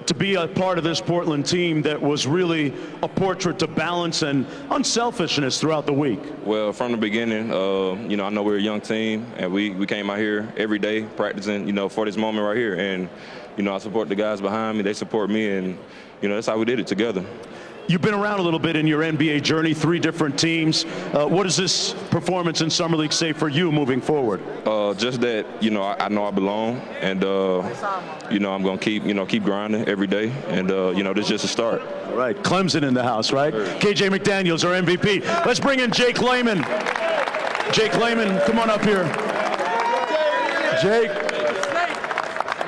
Speaker 1: to be a part of this Portland team that was really a portrait of balance and unselfishness throughout the week?
Speaker 9: Well, from the beginning, I know we're a young team, and we came out here every day practicing, for this moment right here. And, I support the guys behind me. They support me, and, that's how we did it together.
Speaker 1: You've been around a little bit in your NBA journey, 3 different teams. What does this performance in Summer League say for you moving forward?
Speaker 9: Just that, I know I belong, and, I'm going to keep grinding every day, and, this is just a start.
Speaker 1: All right, Clemson in the house, right? Sure. KJ McDaniels, our MVP. Let's bring in Jake Layman. Jake Layman, come on up here. Jake.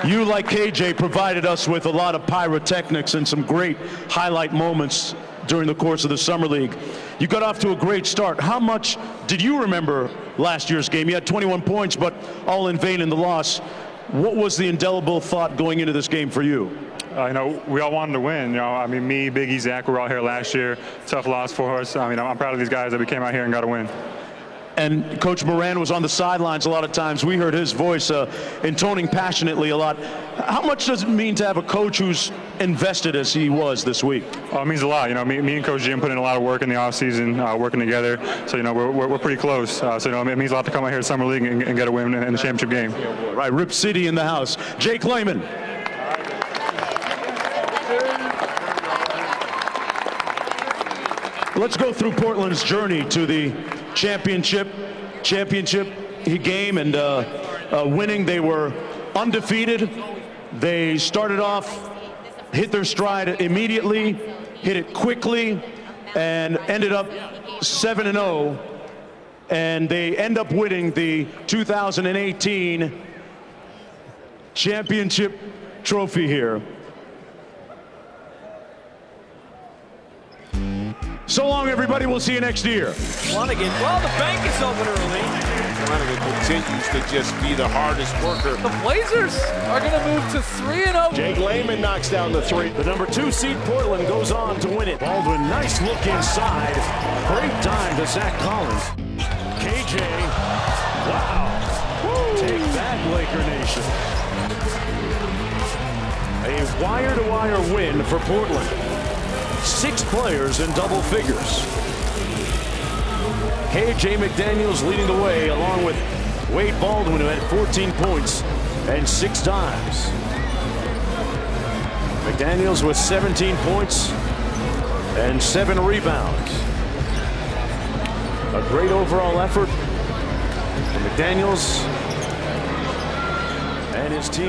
Speaker 1: You, like KJ, provided us with a lot of pyrotechnics and some great highlight moments during the course of the Summer League. You got off to a great start. How much did you remember last year's game? You had 21 points, but all in vain in the loss. What was the indelible thought going into this game for you?
Speaker 10: You know, we all wanted to win. You know, I mean, me, Biggie, Zach, we were all here last year. Tough loss for us. I mean, I'm proud of these guys that we came out here and got a win.
Speaker 1: And Coach Moran was on the sidelines a lot of times. We heard his voice intoning passionately a lot. How much does it mean to have a coach who's invested as he was this week?
Speaker 10: Oh, it means a lot. You know, me and Coach Jim put in a lot of work in the offseason, working together. So, you know, we're pretty close. So, you know, it means a lot to come out here at Summer League and get a win in the championship game.
Speaker 1: Right, Rip City in the house. Jake Layman. Let's go through Portland's journey to the championship game and winning. They were undefeated. They started off, hit their stride immediately, hit it quickly, and ended up 7-0. And they end up winning the 2018 championship trophy here. So long, everybody. We'll see you next year.
Speaker 11: Flanagan, well, the bank is open early.
Speaker 12: Flanagan continues to just be the hardest worker.
Speaker 11: The Blazers are going to move to 3-0.
Speaker 2: Jake Layman knocks down the three.
Speaker 1: The number 2 seed Portland goes on to win it. Baldwin, nice look inside. Great time to Zach Collins. KJ, wow. Woo. Take that, Laker Nation. A wire-to-wire win for Portland. 6 players in double figures. KJ McDaniels leading the way along with Wade Baldwin, who had 14 points and 6 dimes. McDaniels with 17 points and 7 rebounds. A great overall effort for McDaniels and his team.